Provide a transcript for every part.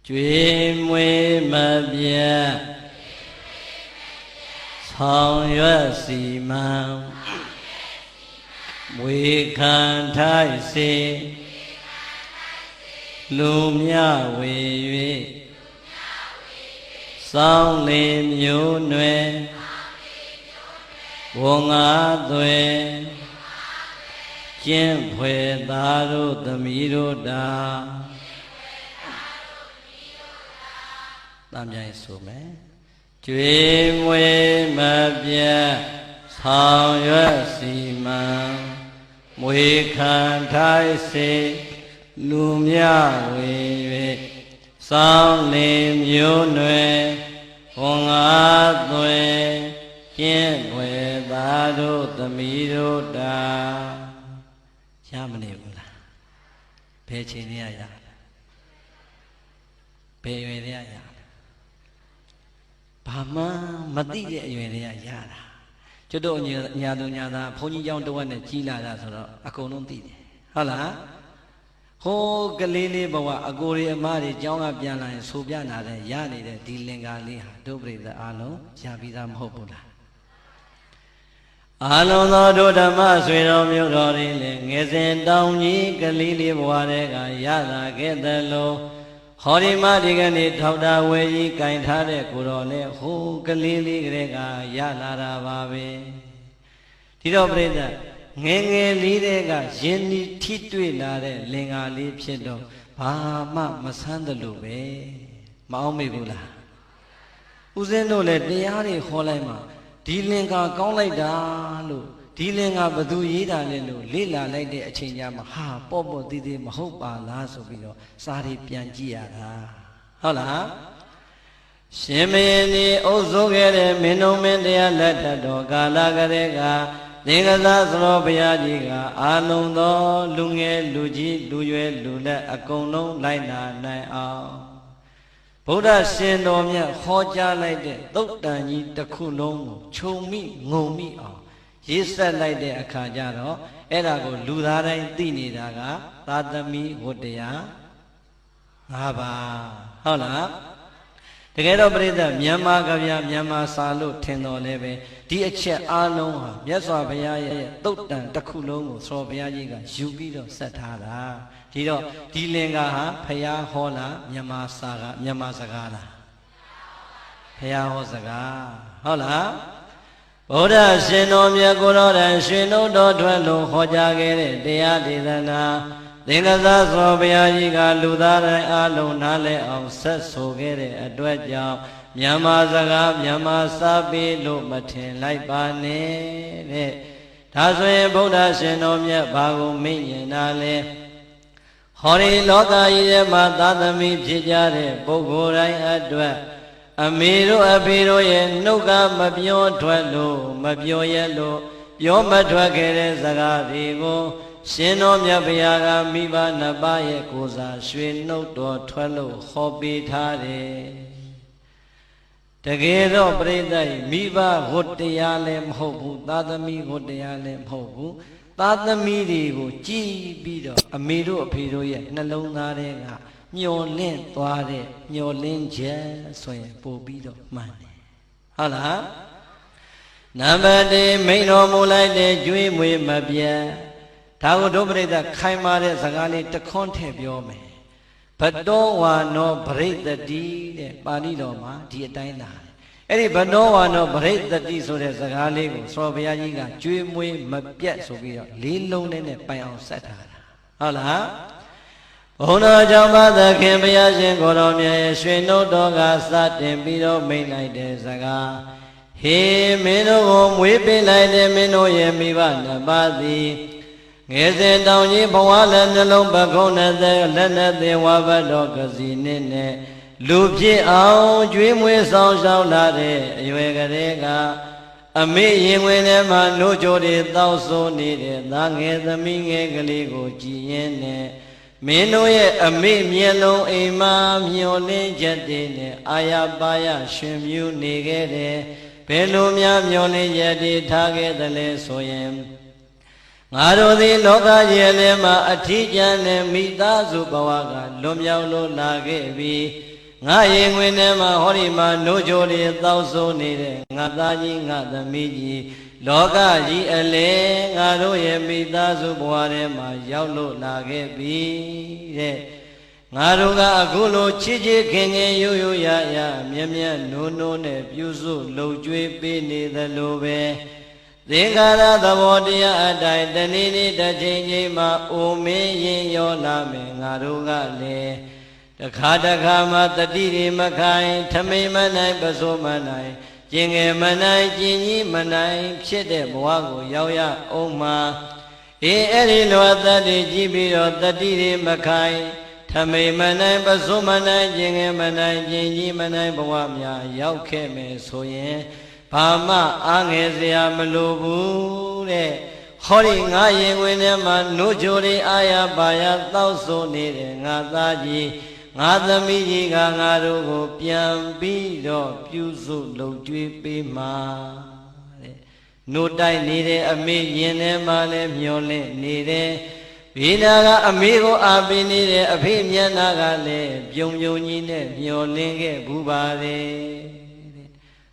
ကျွေးမွေးမပြတ်ဆောင်ရွက်စီမံမွေခံထိုက်စေလူမြဝေ၍စောင်းလေမျိုးနွယ်ဝငါသွဲကျင့်ဖွယ်သားတို့သမီးတို့တာတမ်းပြိုင်ဆိုမယ်ကျွေးမွေးမပြတ်ဆောင်ရွက်စီမံမွေခံထိုက်စေလူမြဝေ၍စောင်းလေမျိုးနွယ်ဝန်ငါသွဲကျင့်ွယ်သားတို့သမီးတို့တာရမနေဘူးလားဘယ်ချိန်တည်းရရဘယ်ရွယ်တည်းရဘာမှမသိတဲ့အရွယ်တည်းရတာကျွတ်တို့ညာသူညာသားဘုန်းကြီးကျောင်းတဝက်နဲ့ကြီးလာတာဆိုတော့အကုန်လုံးသိတယ်ဟုတ်လားဟိုးကလေးလေးဘဝအကိုရီအမတွေကျောင်းကပြန်လာရင်ဆိုပြနာတဲ့ရနေတဲ့ဒီလင်္ကာလေးဟာတို့ပြိဿအားလုံးရပြီးသားမဟုတ်ဘူးလားအားလုံးသောတို့ဓမ္မဆွေတော်မျိုးတော်တွေလည်းငယ်စဉ်တောင်ကြီးကလေးလေးဘဝတည်းကရတာခဲ့သလိုဟောဒီမဒီကနေ့ထောက်တာဝယ်ကြီးကင်ထားတဲ့ကိုတော်လည်းဟိုးကလေးလေးကလေးကရလာတာပါပဲဒီတော့ပြိဿငယ်ငယ်လေးတဲ့ကယဉ်ဤထိတွေ့လာတဲ့လင်္ကာလေးဖြစ်တော့ဘာမှမဆန်းတယ်လို့ပဲမအောင်မေဘူးလားဦးဇင်းတို့လည်းတရားတွေဟောလိုက်မှဒီလင်္ကာကောင်းလိုက်တာလို့ဒီလင်္ကာဘသူရေးတာလဲလို့လေ့လာလိုက်တဲ့အချိန်ကျမှဟာပေါ့ပေါ့သေးသေးမဟုတ်ပါလားဆိုပြီးတော့စာတွေပြန်ကြည့်ရတာဟုတ်လားရှင်မင်းဒီအုပ်စိုးခဲ့တဲ့မင်းတို့မင်းတရားလက်ထတော်ကာလကလေးကသင်္ကစားသရောဘုရားကြီးကအာလုံသောလူငယ်လူကြီးလူရွယ်လူလက်အကုန်လုံးလိုက်နာနိုင်အောင်ဗုဒ္ဓရှင်တော်မြတ်ဟောကြားလိုက်တဲ့သုတ်တန်ကြီးတစ်ခုလုံးကိုခြုံမိငုံမိအောင်ရေးဆက်လိုက်တဲ့အခါကျတော့အဲ့ဒါကိုလူသားတိုင်းသိနေတာကသာသမီဝတ္တရား၅ပါးဟုတ်လားတကယ်တော့ပြိဿမြန်မာကဗျာမြန်မာစာလို့ထင်တော်လဲပဲဒီအချက်အားလုံးဟာမြတ်စွာဘုရားရဲ့သုတ်တန်တစ်ခုလုံးကိုသောဘုရားကြီးကယူပြီးတော့ဆက်ထားတာဒီတော့ဒီလင်္ကာဟာဘုရားဟောလားမြန်မာစာကမြန်မာစကားလားဘုရားဟောစကားဟုတ်လားဗုဒ္ဓရှင်တော်မြတ်ကိုတော်တိုင်ရှင်တို့တော်ထွက်လို့ဟောကြားခဲ့တဲ့တရားဒေသနာသင်္ကစားသောဘုရားကြီးကလူသားတိုင်းအားလုံးနားလည်အောင်ဆက်ဆိုခဲ့တဲ့အတွက်ကြောင့်မြန်မာစကားမြန်မာစာပေလို့မထင်လိုက်ပါနဲ့တဲ့ဒါဆိုရင်ဗုဒ္ဓရှင်တော်မြတ်ဘာကိုမိန့်ရင်တာလဲဟောဒီလောကကြီးထဲမှာသာသမီဖြစ်ကြတဲ့ပုဂ္ဂိုလ်တိုင်းအတွက်အမေတို့အဖေတို့ရဲ့နှုတ်ကမပြောထွက်လို့မပြောရလို့ပြောမထွက်ခဲ့တဲ့စကားတွေကိုရှင်တော်မြတ်ဘုရားကမိဘနှစ်ပါးရဲ့ကိုယ်စားရွှေနှုတ်တော်ထွက်လို့ဟောပေးထားတယ်တကယ်တော့ပြိဿမိဘဝတ္တရားလည်းမဟုတ်ဘူးသာသမီဝတ္တရားလည်းမဟုတ်ဘူးသာသမီတွေကိုကြည်ပြီးတော့အမေတို့အဖေတို့ရဲ့နှလုံးသားထဲကမျောလင့်သွားတဲ့မျောလင့်ချက်ဆိုရင်ပို့ပြီးတော့မှန်တယ်ဟုတ်လားနံပါတ်1မိန်တော်မူလိုက်တဲ့ကျွေးမွေးမပြတ်ဒါကိုဒုပရိသခိုင်မာတဲ့စကားလေးတခွန်းထည့်ပြောမယ်ဘတောဝါနောပရိသတိတဲ့ပါဠိတော်မှာဒီအတိုင်းသာအဲ့ဒီဘတောဝါနောပရိသတိဆိုတဲ့စကားလေးကိုသောဘုရားကြီးကကျွေးမွေးမပြတ်ဆိုပြီးတော့လေးလုံးနဲ့ပိုင်အောင်ဆက်ထားတာဟုတ်လားဘုန်းတော်ကြောင့်ပါသခင်ဘုရားရှင်ကိုတော်မြတ်ရဲ့ရွှေနှုတ်တော်ကစတင်ပြီးတော့မိန့်လိုက်တဲ့စကားဟေမင်းတို့ကိုမွေးပေးလိုက်တဲ့မင်းတို့ရဲ့မိဘနှစ်ပါးသည်ငယ်စဉ်တောင်ကြီးဘဝလည်းနှလုံးပခုံးနဲ့လက်နဲ့သေဝဘတ်တော်ကစီနဲ့လူဖြစ်အောင်ကျွေးမွေးဆောင်ရှောက်လာတဲ့အရွယ်ကလေးကအမေရင်ဝင်ထဲမှာနှုတ်ကြိုတွေတောက်ဆိုးနေတဲ့သားငယ်သမီးငယ်ကလေးကိုကြည်ရင်းနဲ့မင်းတို့ရဲ့အမေမျက်လုံးအိမ်မှာမျောလင်းချက်တွေနဲ့အာရပါရရှင်မြူးနေခဲ့တယ်ဘယ်လိုများမျောလင်းချက်တွေထားခဲ့သလဲဆိုရင်ငါတို့သည်လောကကြီးထဲမှာအထီးကျန်တဲ့မိသားစုဘဝကလွန်မြောက်လို့လာခဲ့ပြီး ငါရင်ဝင်ထဲမှာဟောဒီမှာနိုးကြိုတွေတောက်ဆိုးနေတဲ့ငါသားကြီးငါသမီးကြီးလောကကြီးအလဲငါတို့ရဲ့မိသားစုဘဝထဲမှာရောက်လို့လာခဲ့ပြီတဲ့ငါတို့ကအခုလိုချစ်ချစ်ခင်ခင်ရိုးရိုးရရမြတ်မြတ်နိုးနိုးနဲ့ပြုစုလှုပ်ကြွေးပေးနေသလိုပဲသင်္ခါရသဘောတရားအတိုင်းတနေ့နေ့တစ်ချိန်ချိန်မှာအိုမင်းရင်ရောလာမယ်ငါတို့ကလည်းတခါတခါမှတတိတွေမခိုင်ထမိန်မနိုင်ပစိုးမနိုင်ကျင်ငယ်မနိုင်ကျင်ကြီးမနိုင်ဖြစ်တဲ့ဘဝကိုရောက်ရအောင်မှာအဲ့ဒီလိုအသက်တွေကြည့်ပြီးတော့တတိတွေမခိုင်ထမိန်မနိုင်ပစိုးမနိုင်ကျင်ငယ်မနိုင်ကျင်ကြီးမနိုင်ဘဝများရောက်ခဲ့မယ်ဆိုရင်ဘာမှအားငယ်စရာမလိုဘူးတဲ့ဟောဒီငါရင်ဝင်ထဲမှာနိုးကြိုတွေအာရပါရတောက်ဆိုနေတဲ့ငါသားကြီးငါသမီးကြီးကငါတို့ကိုပြန်ပြီးတော့ပြုစုလုပ်ကြွေးပေးမှာတဲ့နိုးတိုက်နေတဲ့အမေရင်ထဲမှာလည်းမျောလင့်နေတယ်ဘေးနာကအမေကိုအားပေးနေတဲ့အဖေမျက်နှာကလည်းပြုံပြုံကြီးနဲ့မျောလင့်ခဲ့ဘူးပါတယ်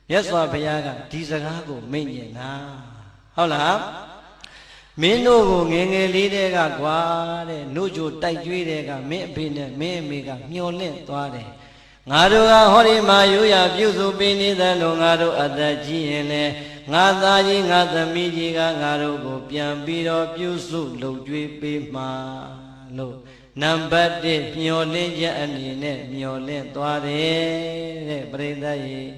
မြတ်စွာဘုရားကဒီစကားကိုမိန့်ညင်တာဟုတ်လားမင်းတို့ကိုငယ်ငယ်လေးတည်းကကွာတဲ့နှုတ်ကြိုတိုက်ကြွေးတဲ့ကမင်းအဖေနဲ့မင်းအမေကမျောလင့်သွားတယ်ငါတို့ကဟောဒီမှာရိုးရာပြုစုပေးနေသလိုငါတို့အသက်ကြီးရင်လေငါသားကြီးငါသမီးကြီးကငါတို့ကိုပြန်ပြီးတော့ပြုစုလုပ်ကြွေးပေးမှာလို့နံပါတ်1မျောလင့်ချက်အနေနဲ့မျောလင့်သွားတယ်တဲ့ပရိသတ်ကြီး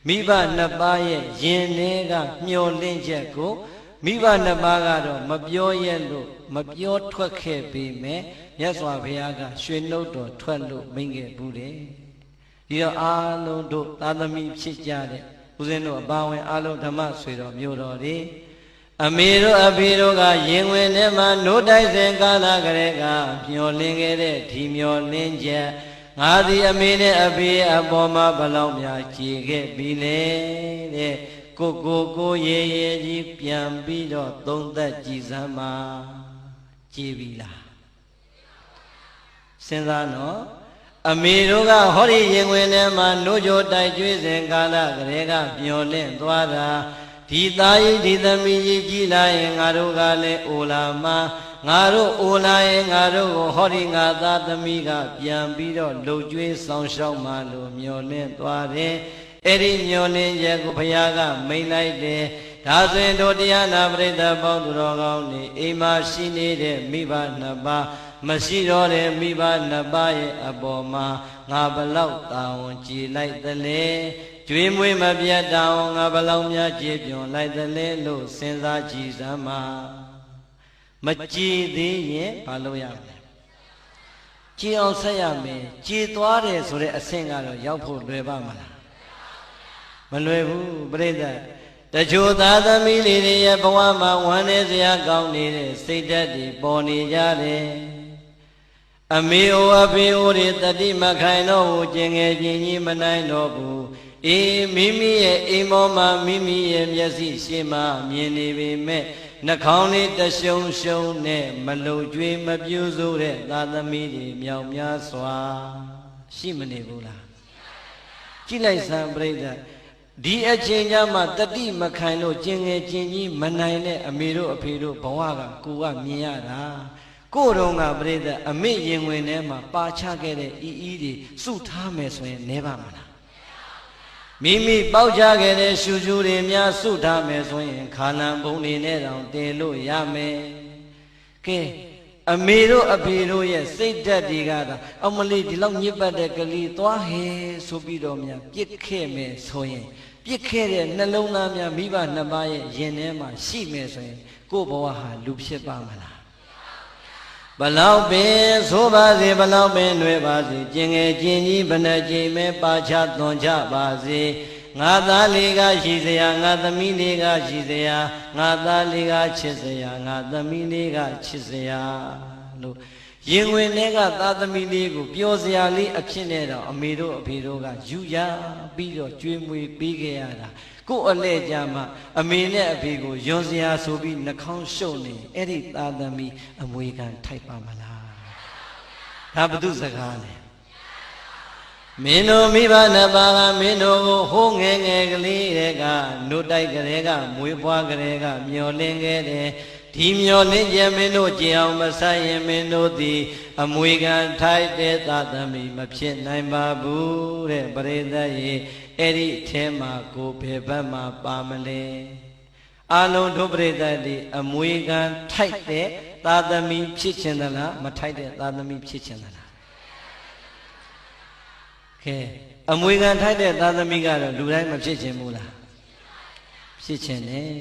မိဘနှစ်ပါးရဲ့ယင်လေးကမျောလင့်ချက်ကိုမိဘနှစ်ပါးကတော့မပြောရဲလို့မပြောထွက်ခဲ့ပေမဲ့မြတ်စွာဘုရားကရွှေနှုတ်တော်ထွက်လို့မိန့်ခဲ့ဘူးတယ်ဒီတော့အားလုံးတို့သာသမီဖြစ်ကြတဲ့ဦးဇင်းတို့အပါဝင်အားလုံးဓမ္မဆွေတော်မျိုးတော်တွေအမေတို့အဖေတို့ကရင်ဝင်ထဲမှာနိုးတိုက်စဉ်ကာလကလေးကမျောလင့်ခဲ့တဲ့ဒီမျောလင့်ချက်ငါသည်အမေနဲ့အဖေအပေါ်မှာဘလောက်များကြည်ခဲ့ပြီလေတဲ့ကိုရေရေကြီးပြန်ပြီးတော့သုံးသက်ကြည်စမ်းမှာကြည်ပြီလားစဉ်းစားနော်အမေတို့ကဟောဒီရင်ဝင်ထဲမှာနိုးကြိုတိုက်ကျွေးစဉ်ကာလကလေးကမျောလင့်သွားတာဒီသားကြီးဒီသမီးကြီးကြည်လာရင်ငါတို့ကလည်းအိုလာမှာငါတို့အိုလာရင်ငါတို့ကိုဟောဒီငါသားသမီးကပြန်ပြီးတော့လှုပ်ကြွေးဆောင်ရှောက်မှလို့မျောလင့်သွားတယ်အဲ့ဒီမျောလင့်ချက်ကိုဘုရားကမိန့်လိုက်တယ်ဒါဆိုရင်တို့တရားနာပရိသတ်ပေါင်းသူတော်ကောင်းတွေအိမ်မှာရှိနေတဲ့မိဘနှစ်ပါးမရှိတော့တဲ့မိဘနှစ်ပါးရဲ့အပေါ်မှာငါဘလောက်တာဝန်ကြည်လိုက်သလဲကျွေးမွေးမပြတ်တာဝန်ငါဘလောက်များကြည်ပြွန်လိုက်သလဲလို့စဉ်းစားကြည့်စမ်းပါမကြည်သေးရင်ဘာလုပ်ရမလဲကြည်အောင်ဆက်ရမယ်ကြည်သွားတယ်ဆိုတဲ့အဆင့်ကတော့ရောက်ဖို့လွယ်ပါမလားမလွယ်ဘူးပြိဿတချို့သားသမီးလေးတွေရဲ့ဘဝမှာဝမ်းနည်းစရာကောင်းနေတဲ့စိတ်ဓာတ်တွေပေါ်နေကြတယ်အမေအိုအဖေအိုတွေတတိမခိုင်တော့ဘူးကျင်ငယ်ချင်းကြီးမနိုင်တော့ဘူးအေးမိမိရဲ့အိမ်ပေါ်မှာမိမိရဲ့မျက်စိရှေ့မှာမြင်နေပေမဲ့နှာခေါင်းလေးတရှုံရှုံနဲ့မလုံကျွေးမပြူးစိုးတဲ့သားသမီးတွေမြောက်များစွာရှိမနေဘူးလားကြည့်လိုက်စမ်းပြိဿဒီအချိန်ကျမှတတိမခိုင်လို့ကျင်ငယ်ကျင်ကြီးမနိုင်တဲ့အမေတို့အဖေတို့ဘဝကကိုကမြင်ရတာကိုယ်တော်ကပြိဿအမေရင်ဝင်ထဲမှာပါချခဲ့တဲ့ဤဤတွေစုထားမယ်ဆိုရင်နေပါမလားမိမိပေါက်ချခဲ့တဲ့ရှူရှူတွေများစုထားမယ်ဆိုရင်ခါလံပုံတွေနဲ့တောင်တင်လို့ရမယ်ကဲအမေတို့အဖေတို့ရဲ့စိတ်ဓာတ်တွေကသာအမလေးဒီလောက်ညစ်ပတ်တဲ့ကလေးသွားဟဲဆိုပြီးတော့များပြစ်ခဲ့မယ်ဆိုရင်ပြစ်ခဲ့တဲ့နှလုံးသားများမိဘနှစ်ပါးရဲ့ရင်ထဲမှာရှိမယ်ဆိုရင်ကိုယ့်ဘဝဟာလူဖြစ်ပါမလားဘလောက်ပင်ဆိုပါစေဘလောက်ပင်ຫນွေပါစေကျင်ငယ်ကျင်ကြီးဘယ်နှကြိမ်မဲပါချသွန်ချပါစေငါသားလေးကရှိစရာငါသမီးလေးကရှိစရာငါသားလေးကချစ်စရာငါသမီးလေးကချစ်စရာလို့ရင်ဝင်တွေကသားသမီးလေးကိုပျော်စရာလေးအဖြစ်နဲ့တော့အမေတို့အဖေတို့ကယူရပြီးတော့ကျွေးမွေးပေးခဲ့ရတာကိုယ်အလဲကြမှာအမေနဲ့အဖေကိုယွန်စရာဆိုပြီးနှာခေါင်းရှုပ်နေအဲ့ဒီသားသမီးအမွေခံထိုက်ပါမလားဒါဘု து စကားလဲ မင်းတို့မိဘနှစ်ပါးကမင်းတို့ကိုဟိုးငယ်ငယ်ကလေးတွေကနှုတ်တိုက်ကလေးကမွေးဖွားကလေးကမျောလင်းခဲ့တယ်ဒီမျောလင်းခြင်းမင်းတို့ကြည်အောင်မဆိုင်ရင်မင်းတို့သည်အမွေခံထိုက်တဲ့သာသမီမဖြစ်နိုင်ပါဘူးတဲ့ပရိသတ်ရေအဲ့ဒီအထဲမှာကိုဘယ်ဘက်မှာပါမလဲအာလုံးတို့ပရိသတ်ဒီအမွေခံထိုက်တဲ့သာသမီဖြစ်ခြင်းသလားမထိုက်တဲ့သာသမီဖြစ်ခြင်းသလားကဲအမွေခံထိုက်တဲ့သာသမီကတော့လူတိုင်းမဖြစ်ခြင်းဘူးလားဖြစ်ခြင်းနဲ့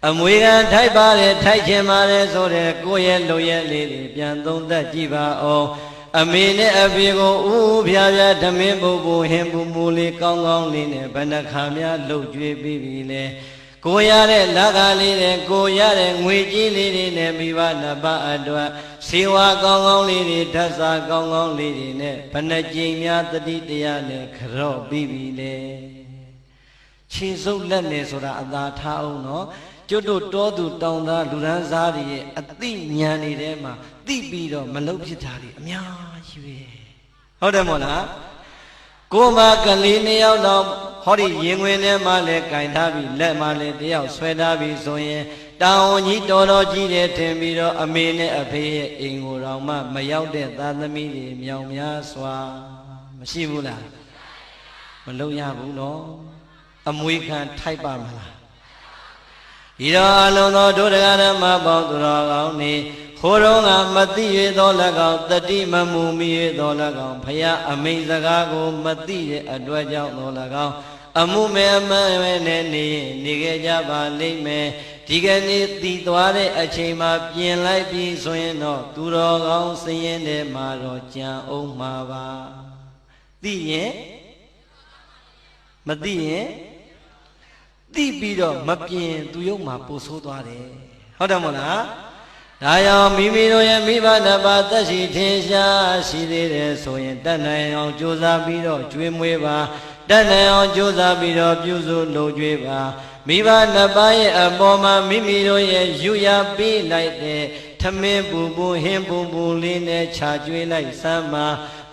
အမွေခံထိုက်ပါတယ်ထိုက်ခြင်းပါတယ်ဆိုတဲ့ကိုယ့်ရဲ့လုံရဲ့လေးတွေပြန်သုံးသပ်ကြည့်ပါအောင်အမေနဲ့အဖေကိုဥဖြာဖြာဓမင်းပူပူဟင်ပူပူလေးကောင်းကောင်းလေးနဲ့ဘဏ္ဍခါများလှုပ်ကြွေးပြီးပြီလေကိုရတဲ့လက်ကားလေးတွေကိုရတဲ့ငွေကြီးလေးတွေနဲ့မိဘနှစ်ပါးအတွက်စေဝါကောင်းကောင်းလေးတွေဓာတ်စာကောင်းကောင်းလေးတွေနဲ့ဘဏ္ဍကြိမ်များတတိတရားနဲ့ကြော့ပြီးပြီလေခြေစုပ်လက်နဲ့ဆိုတာအသာထားအောင်နော်ကျွတ်တို့တောသူတောင်သားလူရန်စားတွေရဲ့အသိဉာဏ်တွေထဲမှာသိပြီးတော့မလုပ်ဖြစ်တာတွေအများကြီးပဲဟုတ်တယ်မို့လားကိုမကလေးနှစ်ယောက်တော့ဟောဒီရင်ဝင်ထဲမှာလဲကင်ထားပြီးလက်မှာလဲတယောက်ဆွဲထားပြီးဆိုရင်တောင်ကြီးတော်တော်ကြီးတယ်ထင်ပြီးတော့အမေနဲ့အဖေရဲ့အိမ်ကိုတော့မှမရောက်တဲ့သားသမီးတွေမြောင်များစွာမရှိဘူးလားမလုပ်ရဘူးနော်အမွေခံထိုက်ပါမလားဤတော်အလုံးသောဒုဒဂရမပေါင်းသူတော်ကောင်းနေခိုးတော်ကမသိရသော၎င်းတတိမမူမိရသော၎င်းဖယားအမိန်စကားကိုမသိတဲ့အတွက်ကြောင့်သော၎င်းအမှုမဲ့အမှန်ပဲနဲ့နေခဲ့ကြပါလိမ့်မယ်ဒီကနေ့တည်သွားတဲ့အချိန်မှာပြင်လိုက်ပြီးဆိုရင်တော့သူတော်ကောင်းစည်ရင်ထဲမှာတော့ကြံအောင်မှာပါသိရင်မသိရင်သိပြီးတော့မပြင်းသူရုပ်မှာပို့ဆိုးသွားတယ်ဟုတ်တယ်မို့လားဒါကြောင့်မိမိတို့ရဲ့မိဘနှစ်ပါးသက်ရှိထင်ရှားရှိသေးတယ်ဆိုရင်တတ်နိုင်အောင်ကြိုးစားပြီးတော့ကျွေးမွေးပါတတ်နိုင်အောင်ကြိုးစားပြီးတော့ပြုစုလုပ်ကြွေးပါမိဘနှစ်ပါးရဲ့အပေါ်မှာမိမိတို့ရဲ့ယူရပေးလိုက်တဲ့ထမင်းပူပူဟင်းပူပူလေးနဲ့ခြာကျွေးလိုက်စမ်းပါ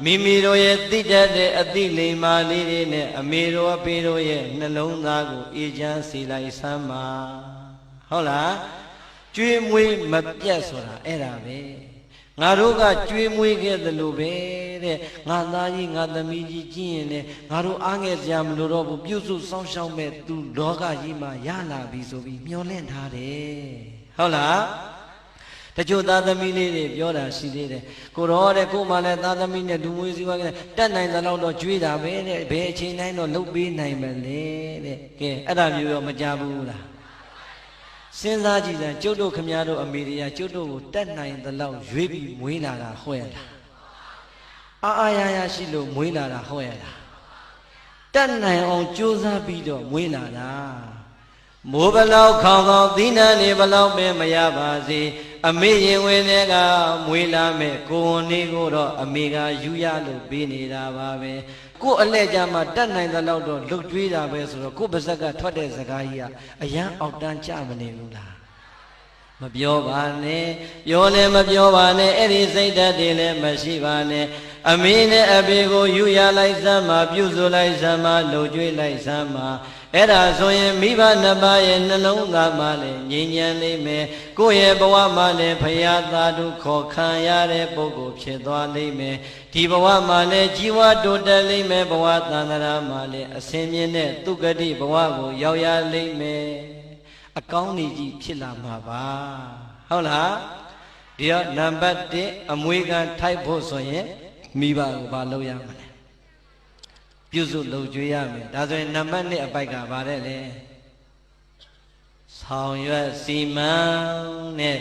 မိမိတို့ရဲ့သိတတ်တဲ့အသိလိမ္မာလေးတွေနဲ့အမေတို့အဖေတို့ရဲ့နှလုံးသားကိုအေးချမ်းစေလိုက်စမ်းပါဟုတ်လားကျွေးမွေးမပြတ်ဆိုတာအဲ့ဒါပဲငါတို့ကကျွေးမွေးခဲ့သလိုပဲတဲ့ငါသားကြီးငါသမီးကြီးကြည့်ရင်လည်းငါတို့အားငယ်စရာမလိုတော့ဘူးပြုစုစောင့်ရှောက်မဲ့သူလောကကြီးမှာရလာပြီဆိုပြီးမျှော်လင့်ထားတယ်ဟုတ်လားတချို့သားသမီးလေးတွေပြောတာရှိသေးတယ်ကိုတော့တဲ့ကိုမှလည်းသားသမီးနဲ့လူမွေးစည်းဝါးကတက်နိုင်သလောက်တော့ကျွေးတာပဲတဲ့ဘယ်အချိန်တိုင်းတော့လုပ်ပေးနိုင်မလဲတဲ့ကဲအဲ့ဒါမျိုးတော့မကြဘူးလားစဉ်းစားကြည့်စမ်းကျုပ်တို့ခမည်းတော်အမေရိကကျုပ်တို့ကိုတက်နိုင်သလောက်ရွေးပြီးမွေးလာတာဟုတ်ရဲ့လားအာရရှိလို့မွေးလာတာဟုတ်ရဲ့လားတက်နိုင်အောင်ကြိုးစားပြီးတော့မွေးလာတာမိုးဘလောက်ခေါင်ခေါင်သီးနှံနေဘလောက်ပဲမရပါစေအမေရင်ဝင်တွေကမွေးလာမဲ့ကိုဝန်လေးကိုတော့အမေကယူရလို့ပေးနေတာပါပဲကိုအလဲကြမှာတတ်နိုင်သလောက်တော့လှုပ်ကြွေးတာပဲဆိုတော့ကိုပါဇက်ကထွက်တဲ့စကားကြီးကအရန်အောက်တန်းကြမနေဘူးလားမပြောပါနဲ့ပြောလည်းမပြောပါနဲ့အဲ့ဒီစိတ်ဓာတ်တွေလည်းမရှိပါနဲ့အမေနဲ့အဖေကိုယူရလိုက်စမ်းမှာပြုစုလိုက်စမ်းမှာလှုပ်ကြွေးလိုက်စမ်းမှာအဲ့ဒါဆိုရင်မိဘနှစ်ပါးရဲ့နှလုံးသားမှာလည်းငြိမ်းချမ်းလိမ့်မယ်ကိုယ့်ရဲ့ဘဝမှာလည်းဖရာသာဓုခေါ်ခံရတဲ့ပုဂ္ဂိုလ်ဖြစ်သွားလိမ့်မယ်ဒီဘဝမှာလည်းជីវတိုးတက်လိမ့်မယ်ဘဝသန္တရာမှာလည်းအစဉ်မြင့်တဲ့သူဂတိဘဝကိုရောက်ရလိမ့်မယ်အကောင်းကြီးဖြစ်လာမှာပါဟုတ်လားဒီတော့နံပါတ်1အမွေခံထိုက်ဖို့ဆိုရင်မိဘကိုဘာလုပ်ရမလဲပြုစုလုပ်ကြွေးရမယ်ဒါဆိုရင်နံပါတ်1အပိုက်ကဘာတဲ့လဲဆောင်ရွက်စီမံနဲ့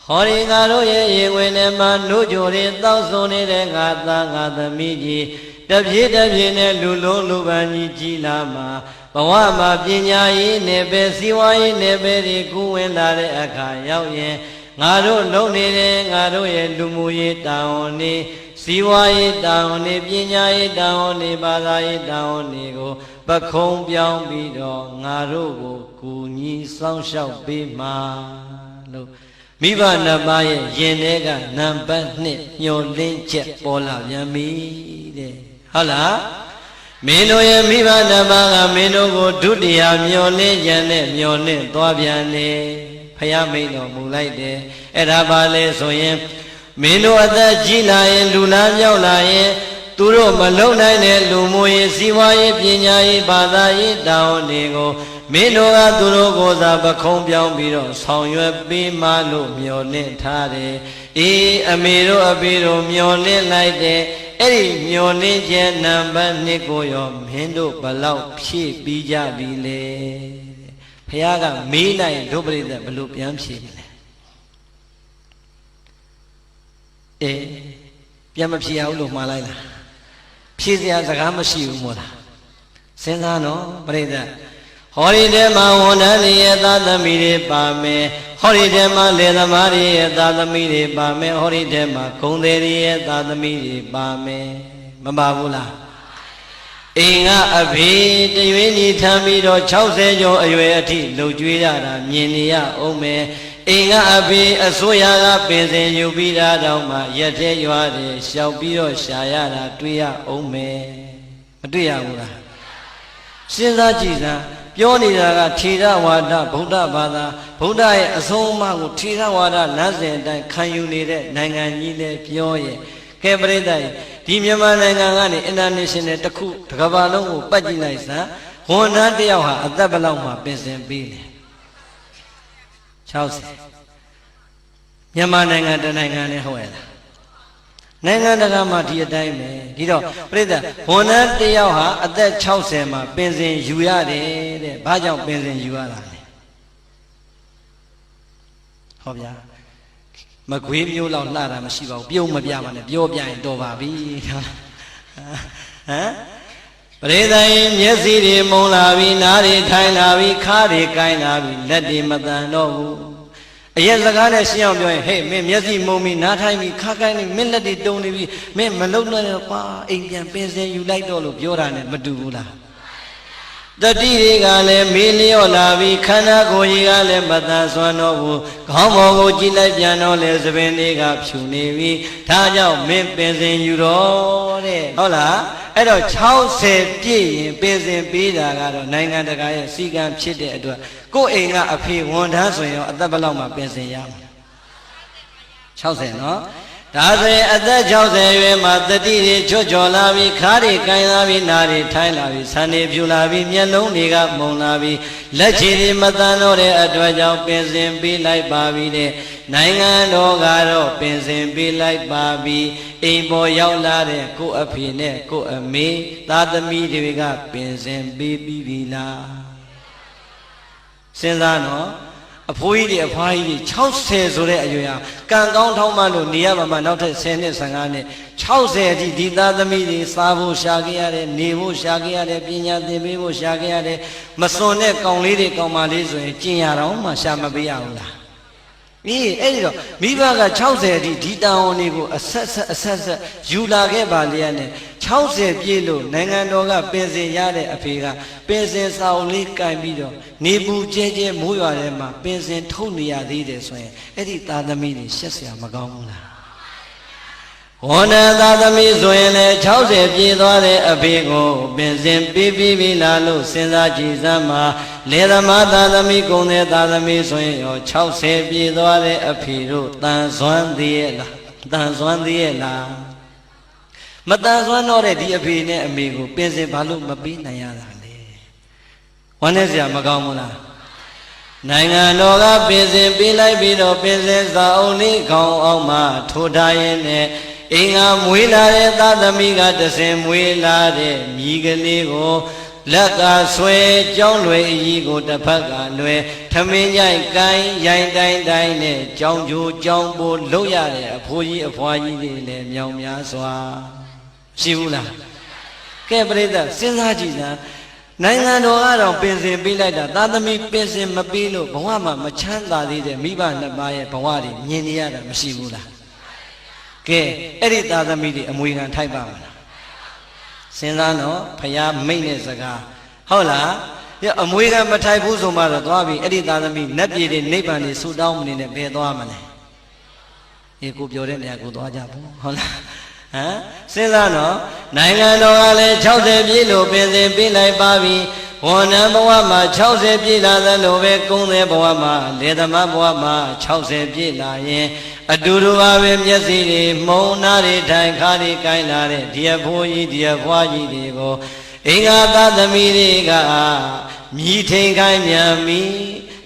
ဟောဒီငါတို့ရဲ့ရေဝင်ထဲမှာနှုတ်ကြိုတွေတောက်ဆုံနေတဲ့ငါသားငါသမီးကြီးတပြေးတပြေးနဲ့လူလုံးလူပန်းကြီးကြီးလာမှာဘဝမှာပညာရေးနဲ့ပဲစီးပွားရေးနဲ့ပဲဒီကူးဝင်လာတဲ့အခါရောက်ရင်ငါတို့လုံနေတဲ့ငါတို့ရဲ့လူမှုရေးတာဝန်တွေစီဝါရေးတာဝန်တွေပညာရေးတာဝန်တွေဘာသာရေးတာဝန်တွေကိုပခုံးပြောင်းပြီးတော့ငါတို့ကိုကူညီစောင့်ရှောက်ပေးမှာလို့မိဘနှစ်ပါးရဲ့ယင်ထဲကနံပါတ်1မျောလင်းချက်ပေါ်လာပြန်ပြီတဲ့ဟ ဟုတ်လားမင်းတို့ရဲ့မိဘနှစ်ပါးကမင်းတို့ကိုဒုတိယမျောလင်းကြံနဲ့မျောလင်းသွားပြန်လေဖယားမိန်တော်မူလိုက်တယ်အဲ့ဒါပါလေဆိုရင်မင်းတို့အသက်ကြီးလာရင်လူလားပြောက်လာရင်သူတို့မလုံနိုင်တဲ့လူမှုရေးစီးပွားရေးပညာရေးဘာသာရေးတာဝန်တွေကိုမင်းတို့ကသူတို့ကိုယ်စားပခုံးပြောင်းပြီးတော့ဆောင်ရွက်ပေးမှလို့မျောလင့်ထားတယ်အေးအမေတို့အဖေတို့မျောလင့်လိုက်တယ်အဲ့ဒီမျောလင့်ခြင်းနံပါတ်2ကိုရောမင်းတို့ဘလောက်ဖြည့်ပြီးကြပြီလေဘုရားကမေးလိုက်ဒုပရိသတ်ဘလို့ပြန်ဖြည့်မလဲအေးပြန်မဖြည့်ရဘူးလို့မှားလိုက်လားဖြည့်စရာစကားမရှိဘူးမို့လားစဉ်းစားနော်ပရိသတ်ဟောဒီထဲမှာဝန်ထမ်းတွေရဲ့သာသမီတွေပါမယ်ဟောဒီထဲမှာလယ်သမားတွေရဲ့သာသမီတွေပါမယ်ဟောဒီထဲမှာဂုံတွေရဲ့သာသမီတွေပါမယ်မပါဘူးလားအိမ်ကအဖေတရွေးညီထမ်းပြီးတော့60ကျော်အရွယ်အထိလှုပ်ကြွေးရတာမြင်နေရအောင်မယ်အိမ်ကအဖေအစိုးရကပင်စင်ယူပြီးတာတောင်မှရက်သေးရွာတယ်ရှောက်ပြီးတော့ရှာရတာတွေ့ရအောင်မယ်မတွေ့ရဘူးလားစဉ်းစားကြည့်စမ်းပြောနေတာကထေရဝါဒဗုဒ္ဓဘာသာဗုဒ္ဓရဲ့အဆုံးအမကိုထေရဝါဒလမ်းစဉ်အတိုင်းခံယူနေတဲ့နိုင်ငံကြီးလည်းပြောရဲ့ကဲပရိသတ်ဒီမြန်မာနိုင်ငံကနေ international တစ်ခုတစ်ကမ္ဘာလုံးကိုပတ်ကြည့်လိုက်စမ်းဝန်ထမ်းတစ်ယောက်ဟာအသက်ဘယ်လောက်မှပင်စင်ပေးလဲ60မြန်မာနိုင်ငံတနိုင်ငံနဲ့ဟုတ်ရဲ့လားနိုင်ငံတကာမှာဒီအတိုင်းပဲဒီတော့ပြိဿဝန်ထမ်းတစ်ယောက်ဟာအသက်60မှာပင်စင်ယူရတယ်တဲ့ဘာကြောင့်ပင်စင်ယူရတာလဲဟောဗျာမကွေးမျိုးလောက်လှတာမရှိပါဘူးပြုံးမပြပါနဲ့ပြောပြရင်တော်ပါပြီဟမ်ပရိသတ်မျက်စိတွေမုံလာပြီနားတွေထိုင်လာပြီခါးတွေကိုင်းလာပြီလက်တွေမတန်တော့ဘူးအရင်စကားနဲ့ရှင်းအောင်ပြောရင်ဟေးမင်းမျက်စိမုံပြီနားထိုင်ပြီခါးကိုင်းနေမင်းလက်တွေတုံနေပြီမင်းမလုံနဲ့ကွာအိမ်ပြန်ပင်စင်ယူလိုက်တော့လို့ပြောတာနဲ့မတူဘူးလားတတိတွေကလည်းမေးလျော့လာပြီခန္ဓာကိုယ်ကြီးကလည်းမတန်ဆွမ်းတော့ဘူးခေါင်းပေါ်ကိုကြည့်လိုက်ပြန်တော့လေသပင်တွေကဖြူနေပြီဒါကြောင့်မင်းပင်စင်ယူတော့တဲ့ဟုတ်လားအဲ့တော့60ပြည့်ရင်ပင်စင်ပေးတာကတော့နိုင်ငံတကာရဲ့စီကံဖြစ်တဲ့အတွက်ကိုယ်အိမ်ကအဖေဝန်ထမ်းဆိုရင်အသက်ဘယ်လောက်မှပင်စင်ရမှာ60နော်ဒါဆိုရင်အသက်60ရွယ်မှာတတိတွေချွတ်ချော်လာပြီခါးတွေကိုင်းလာပြီနားတွေထိုင်းလာပြီဆံတွေဖြူလာပြီမျက်လုံးတွေကမုံလာပြီလက်ချေတွေမတန်တော့တဲ့အတွက်ကြောင့်ပင်စင်ပေးလိုက်ပါပြီတဲ့နိုင်ငံတော်ကတော့ပင်စင်ပေးလိုက်ပါပြီအိမ်ပေါ်ရောက်လာတဲ့ကိုယ့်အဖေနဲ့ကိုယ့်အမေသားသမီးတွေကပင်စင်ပေးပြီးပြီလားစဉ်းစားနော်အဖိုးကြီးတွေအဖွားကြီးတွေ60ဆိုတဲ့အရွယ်ဟာကံကောင်းထောင်းမှလို့နေရပါမှနောက်ထပ်10နှစ်15နှစ်60အထိဒီသားသမီးတွေစားဖို့ရှာခဲ့ရတယ်နေဖို့ရှာခဲ့ရတယ်ပညာသင်ပေးဖို့ရှာခဲ့ရတယ်မစွန်တဲ့ကောင်လေးတွေကောင်မလေးဆိုရင်ကျင်ရတော့မှရှာမပေးရဘူးလားအေးအဲ့ဒီတော့မိဘက60အထိဒီတာဝန်တွေကိုအဆက်ယူလာခဲ့ပါလေနဲ့60ပြည့်လို့နိုင်ငံတော်ကပင်စင်ရတဲ့အဖေကပင်စင်စာအုပ်လေးကင်ပြီးတော့နေပူကျဲကျဲမိုးရွာထဲမှာပင်စင်ထုတ်နေရသေးတယ်ဆိုရင်အဲ့ဒီသားသမီးတွေရှက်စရာမကောင်းဘူးလားဝန်ထမ်းသားသမီးဆိုရင်လည်း60ပြည့်သွားတဲ့အဖေကိုပင်စင်ပေးပြီးပြီလားလို့စဉ်းစားကြည့်စမ်းပါလယ်သမားသားသမီးကုန်တဲ့သားသမီးဆိုရင်ရော60ပြည့်သွားတဲ့အဖေတို့တန်ဆွမ်းသေးရဲ့လားတန်ဆွမ်းသေးရဲ့လားမတန်ဆွမ်းတော့တဲ့ဒီအဖေနဲ့အမေကိုပင်စင်ဘာလို့မပေးနိုင်ရတာလဲဝမ်းနဲ့စရာမကောင်းဘူးလားနိုင်ငံတော်ကပင်စင်ပေးလိုက်ပြီးတော့ပင်စင်စာအုပ်လေးခေါင်းအောင်မှထိုးထားရင်းနဲ့အင်္ဂါမွေးလာတဲ့သားသမီးကတဆင်မွေးလာတဲ့မြီးကလေးကိုလက်ကဆွဲကြောင်းလွယ်အကြီးကိုတစ်ဖက်ကလွယ်ထမင်းကြိုက်ကိုင်းရိုင်းတိုင်းနဲ့ကြောင်းကျိုးကြောင်းပိုးလုပ်ရတဲ့အဖိုးကြီးအဖွားကြီးတွေလည်းမြောင်များစွာရှိဘူးလားကဲပရိသတ်စဉ်းစားကြည့်စမ်းနိုင်ငံတော်ကတော့ပင်စင်ပေးလိုက်တာသားသမီးပင်စင်မပေးလို့ဘဝမှာမချမ်းသာသေးတဲ့မိဘနှစ်ပါးရဲ့ဘဝတွေမြင်နေရတာမရှိဘူးလားကဲအဲ့ဒီသားသမီးတွေအမွေခံထိုက်ပါမလားစဉ်းစားတော့ဖယားမိတ်တဲ့စကားဟုတ်လားအမွေခံမထိုက်ဘူးဆိုမှတော့သွားပြီအဲ့ဒီသားသမီးနတ်ပြည်တွေနိဗ္ဗာန်တွေဆူတောင်းမနေနဲ့ဘယ်သွားမလဲအေးကိုပြောတဲ့နေရာကိုသွားကြဘူးဟုတ်လားဟ စဉ်းစားနော်နိုင်ငံတော်ကလည်း60ပြည့်လို့ပြင်ဆင်ပြလိုက်ပါပြီဝန်ထမ်းဘဝမှာ60ပြည့်လာသလိုပဲကုန်းတဲ့ဘဝမှာလေသမားဘဝမှာ60ပြည့်လာရင်အတူတူပါပဲမျက်စိတွေမှုံနာတွေထိုင်ခါတွေကိုင်းလာတဲ့ဒီအဖိုးကြီးဒီအဖွားကြီးတွေကိုအင်္ဂါသသမီးတွေကမြည်ထိန်ခိုင်းမြန်ပြီ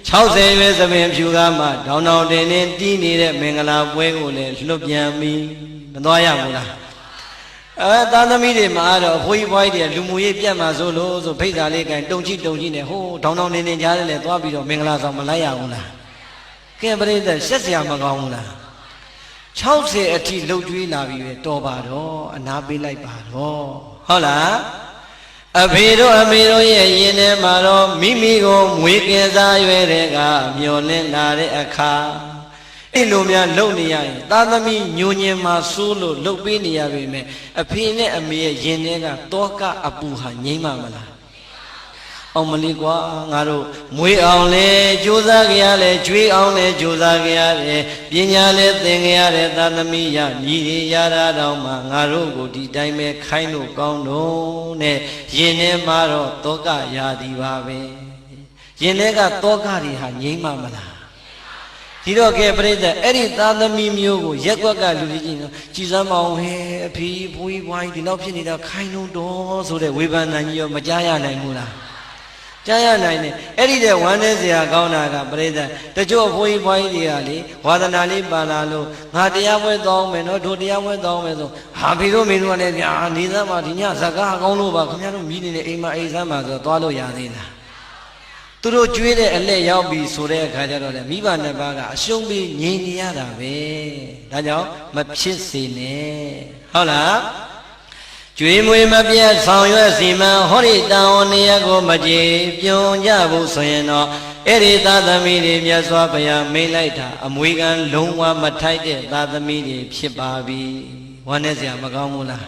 60ရွယ်သမင်ဖြူကမှတောင်းတောင်းတင်တင်တီးနေတဲ့မင်္ဂလာပွဲကိုလည်းလွတ်ပြန်ပြီမသွားရဘူးလားသားသမီးတွေမှာတော့အဖိုးကြီးဘွားကြီးတွေလူမှုရေးပြတ်မှာဆိုလို့ဆိုဖိတ်စာလေးကန်တုံကြည့်နဲ့ဟိုးတောင်းတောင်းတင်တင်ကြားတယ်လေသွားပြီးတော့မင်္ဂလာဆောင်မလိုက်ရဘူးလားကဲပြိဿရှက်စရာမကောင်းဘူးလား60အထိလှုပ်ကြွေးလာပြီပဲတော်ပါတော့အနာပေးလိုက်ပါတော့ဟုတ်လားအဖေတို့အမေတို့ရဲ့ယင်ထဲမှာတော့မိမိကိုမွေးကင်စားရွယ်တဲ့ကမျောလင့်လာတဲ့အခါအဲ့လိုများလုံနေရရင်သားသမီးညိုညင်မှာစိုးလို့လှုပ်ပေးနေရပေမဲ့အဖေနဲ့အမေရဲ့ယင်ထဲကတောကအပူဟာငြိမ့်မှာမလားအောင်မလေးကွာငါတို့မွေးအောင်လဲကြိုးစားကြရတယ်ကျွေးအောင်လဲကြိုးစားကြရတယ်ပညာလဲသင်ကြရတယ်သာသမီရညီရတာတော့မှငါတို့ကိုဒီတိုင်းပဲခိုင်းလို့ကောင်းတော့နဲ့ယင်ထဲမှာတော့တောကရာသီပါပဲယင်ထဲကတောကတွေဟာငြိမ့်မှာမလားဒီတော့ကဲပြိဿအဲ့ဒီသာသမီမျိုးကိုရက်ွက်ကလူကြီးကြီးနော်ကြည်စမ်းမအောင်ဟဲအဖေဘွေးဘွားကြီးဒီလောက်ဖြစ်နေတာခိုင်းလို့တော့ဆိုတဲ့ဝေဖန်တန်ကြီးရောမကြားရနိုင်ဘူးလားကြားရနိုင်တယ်အဲ့ဒီတဲ့ဝမ်းနေစရာကောင်းတာကပြိဿတချို့ဘွေးဘွားကြီးတွေကလေဝါဒနာလေးပါလာလို့ငါတရားပွဲတောင်းမယ်နော်တို့တရားပွဲတောင်းမယ်ဆိုဟာဖေတို့မင်းတို့ကလည်းဗျာနေသမ်းမှာဒီညဇကားကောင်းလို့ပါခင်ဗျားတို့မိနေတဲ့အိမ်မှာအိမ်ဆမ်းမှာဆိုတော့သွားလို့ရသေးလားသူတို့ကျွေးတဲ့အလက်ရောက်ပြီဆိုတဲ့အခါကျတော့လေမိဘနှစ်ပါးကအရှုံးပြီးငြိမ်နေရတာပဲဒါကြောင့်မဖြစ်စေနဲ့ဟုတ်လားကျွေးမွေးမပြတ်ဆောင်ရွက်စီမံဟောဒီတောင်းနေရကိုမကြေပြုံကြဖို့ဆိုရင်တော့အဲ့ဒီသာသမီတွေမြတ်စွာဘုရားမိန့်လိုက်တာအမွေခံလုံးဝမထိုက်တဲ့သာသမီတွေဖြစ်ပါပြီဝမ်းနဲ့စရာမကောင်းဘူးလား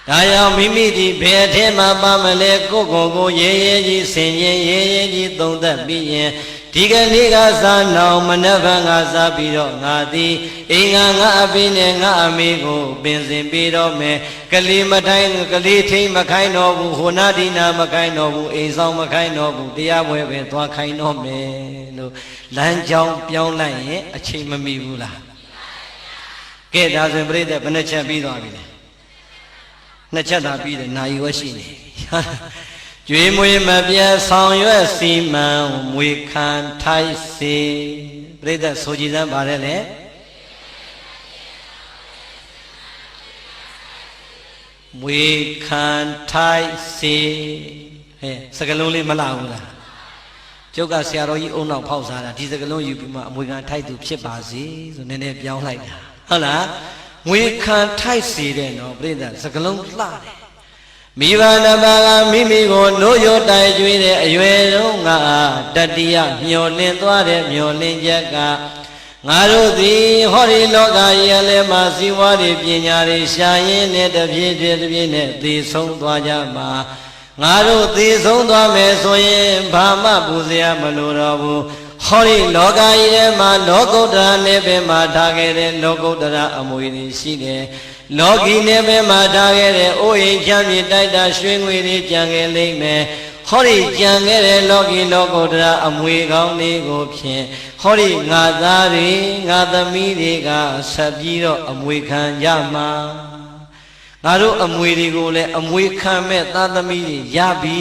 ဒါကြောင့်မိမိဒီဘယ်အထက်မှာပါမလဲကိုကိုရဲရဲကြီးဆင်ရင်ရဲရဲကြီးသုံးသက်ပြီးရင်ဒီကနေ့ကစားနောင်မနှက်ဖန်ကစားပြီးတော့ငါသည်အိမ်ငါအဖေနဲ့ငါအမေကိုပင်စင်ပြီးတော့မယ်ကလေးမထိုင်ကလေးထိန်မခိုင်းတော့ဘူးဟိုနာဒီနာမခိုင်းတော့ဘူးအိမ်ဆောင်မခိုင်းတော့ဘူးတရားပွဲပဲသွားခိုင်းတော့မယ်လို့လမ်းကြောင်းပြောင်းလိုက်ရင်အချိန်မမီဘူးလားကဲဒါဆိုရင်ပြိဿဘယ်နှချက်ပြီးသွားပြီလဲနှစ်ချက်သာပြီးတယ်နိုင်ရွက်ရှိနေကျွေးမွေးမပြတ်ဆောင်ရွက်စီမံမွေခံထိုက်စေပြိဿဆိုကြည်စမ်းပါတယ်လေမွေခံထိုက်စေဟဲ့စကလုံးလေးမလာဘူးလားကျုပ်ကဆရာတော်ကြီးအုံနောက်ဖောက်စားတာဒီစကလုံးယူပြီးမှအမွေခံထိုက်သူဖြစ်ပါစေဆိုနည်းနည်းပြောင်းလိုက်တာဟုတ်လားမွေခံထိုက်စေတဲ့နော်ပြိဿစကလုံးလှတယ်မိဘနှစ်ပါးကမိမိကိုနိုးရိုးတိုင်ကျွေးတဲ့အရွယ်တုန်းကတတိယမျောလင့်သွားတဲ့မျောလင့်ချက်ကငါတို့သည်ဟောဒီလောကရဲ့လည်းမှာစီဝါတွေပညာတွေရှာရင်းနဲ့တပြေးပြေးနဲ့သေဆုံးသွားကြမှာငါတို့သေဆုံးသွားမယ်ဆိုရင်ဘာမှပူစရာမလိုတော့ဘူးဟောဒီလောကကြီးထဲမှာလောကုတ္တရာနဲ့ပဲမှာထားခဲ့တဲ့လောကုတ္တရာအမွေတွေရှိတယ်လောကီနဲ့ပဲမှာထားခဲ့တဲ့အိုးအိမ်ချမ်းမြေတိုက်တာရွှေငွေတွေကြံခဲ့လိမ့်မယ်ဟောဒီကြံခဲ့တဲ့လောကီလောကုတ္တရာအမွေကောင်းလေးကိုဖြင့်ဟောဒီငါသားတွေငါသမီးတွေကဆက်ပြီးတော့အမွေခံကြမှာငါတို့အမွေတွေကိုလည်းအမွေခံမဲ့သားသမီးတွေရပြီ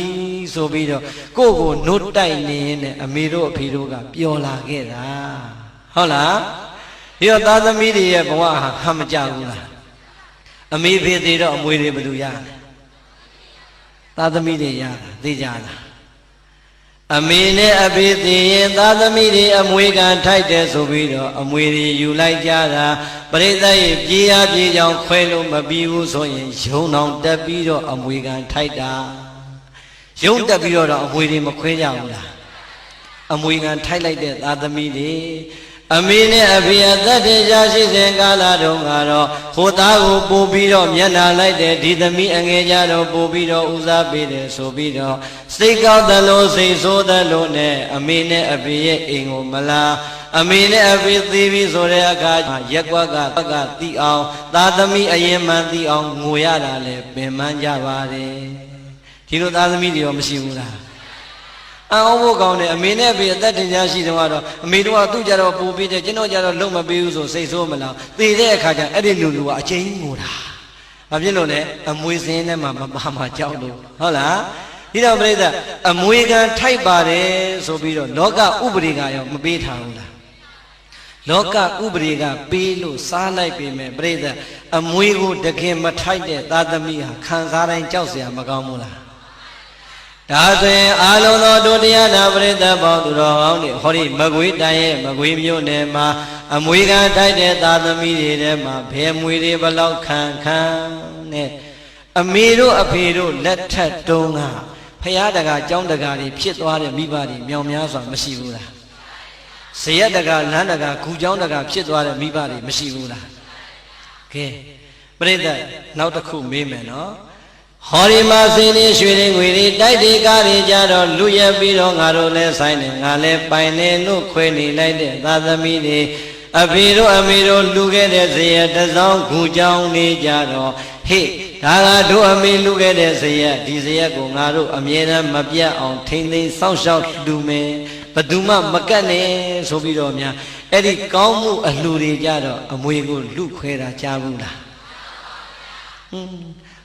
ဆိုပြီးတော့ကိုယ့်ကိုနှုတ်တိုက်နေရင်အမေတို့အဖေတို့ကပျော်လာခဲ့တာဟုတ်လားဒီတော့သားသမီးတွေရဲ့ဘဝဟာဟမကြဘူးလားအမေဖေသေးတော့အမွေတွေဘယ်လိုရလဲသားသမီးတွေရတာသိကြလားအမေနဲ့အဖေသေးရင်သားသမီးတွေအမွေခံထိုက်တယ်ဆိုပြီးတော့အမွေတွေယူလိုက်ကြတာပရိသတ်ရဲ့ပြေးရပြေးကြောင်ခွဲလို့မပြီးဘူးဆိုရင်ယုံအောင်တက်ပြီးတော့အမွေခံထိုက်တာယုံတက်ပြီးတော့အမွေတွေမခွဲကြဘူးလားအမွေခံထိုက်လိုက်တဲ့သားသမီးတွေအမေနဲ့အဖေအသက်ထင်ရှားရှိစဉ်ကာလတုန်းကတော့ဟိုသားကိုပို့ပြီးတော့မျက်နှာလိုက်တဲ့ဒီသမီးအငယ်ကြတော့ပို့ပြီးတော့ဦးစားပေးတယ်ဆိုပြီးတော့စိတ်ကောက်သလိုစိတ်ဆိုးသလိုနဲ့အမေနဲ့အဖေရဲ့အိမ်ကိုမလာ အမေနဲ့အဖေသေးပြီဆိုတဲ့အခါရက်ကွက်ကတိအောင်သာသမီအရင်မှန်တိအောင်ငိုရတာလေပင်ပန်းကြပါတယ်ဒီလိုသာသမီတွေရောမရှိဘူးလားအော်ဘို့ကောင်းတယ်အမေနဲ့အဖေအသက်ထင်ရှားရှိတယ်ကတော့အမေတို့ကသူ့ကြတော့ပူပြီးတယ်ကျွန်တော်ကြတော့လုံးမပေးဘူးဆိုစိတ်ဆိုးမလားသေတဲ့အခါကျအဲ့ဒီလူကအချင်းငိုတာဘာဖြစ်လို့လဲအမွေစင်းထဲမှာမပါမှာကြောက်လို့ဟုတ်လားဒီတော့ပြိဿအမွေခံထိုက်ပါတယ်ဆိုပြီးတော့လောကဥပဒေကရောမပေးထားဘူးလားလောကဥပဒေကပေးလို့စားလိုက်ပြီမဲ့ပြိဿအမွေကိုတခင်မထိုက်တဲ့သာသမီဟာခံစားတိုင်းကြောက်เสียမကောင်းဘူးလားဒါဆိုရင်အာလုံးသောတို့တရားနာပရိသတ်ပေါင်းသူတော်ကောင်းတွေဟောဒီမကွေးတိုင်းရဲ့မကွေးမြို့နယ်မှာအမွေခံထိုက်တဲ့သာသမီတွေထဲမှာဘယ်မွေတွေဘလောက်ခံနဲ့အမေတို့အဖေတို့လက်ထက်တုံးကဖရာတကာကျောင်းတကာတွေဖြစ်သွားတဲ့မိဘတွေမြောင်များစွာမရှိဘူးလားဇယက်တကာလမ်းတကာဂူကျောင်းတကာဖြစ်သွားတဲ့မိဘတွေမရှိဘူးလားကဲပရိသတ်နောက်တစ်ခုမေးမယ်နော်ဟောဒီမှာစင်းနေရွှေတွေငွေတွေတိုက်တွေကားတွေကြတော့လူရက်ပြီးတော့ငါတို့လဲဆိုင်နေငါလဲပိုင်နေလို့ခွဲနေလိုက်တဲ့သာသမီတွေအဖေတို့အမေတို့လူခဲ့တဲ့ဇယက်တစောင်းဂူကျောင်းနေကြတော့ဟေ့ဒါကတို့အမေလူခဲ့တဲ့ဇယက်ဒီဇယက်ကိုငါတို့အမြဲတမ်းမပြတ်အောင်ထိမ့်သိမ်းစောင့်ရှောက်လူမယ်ဘယ်သူမှမကတ်နဲ့ဆိုပြီးတော့များအဲ့ဒီကောင်းမှုအလှူတွေကြတော့အမွေကိုလူခွဲတာကြားဘူးလား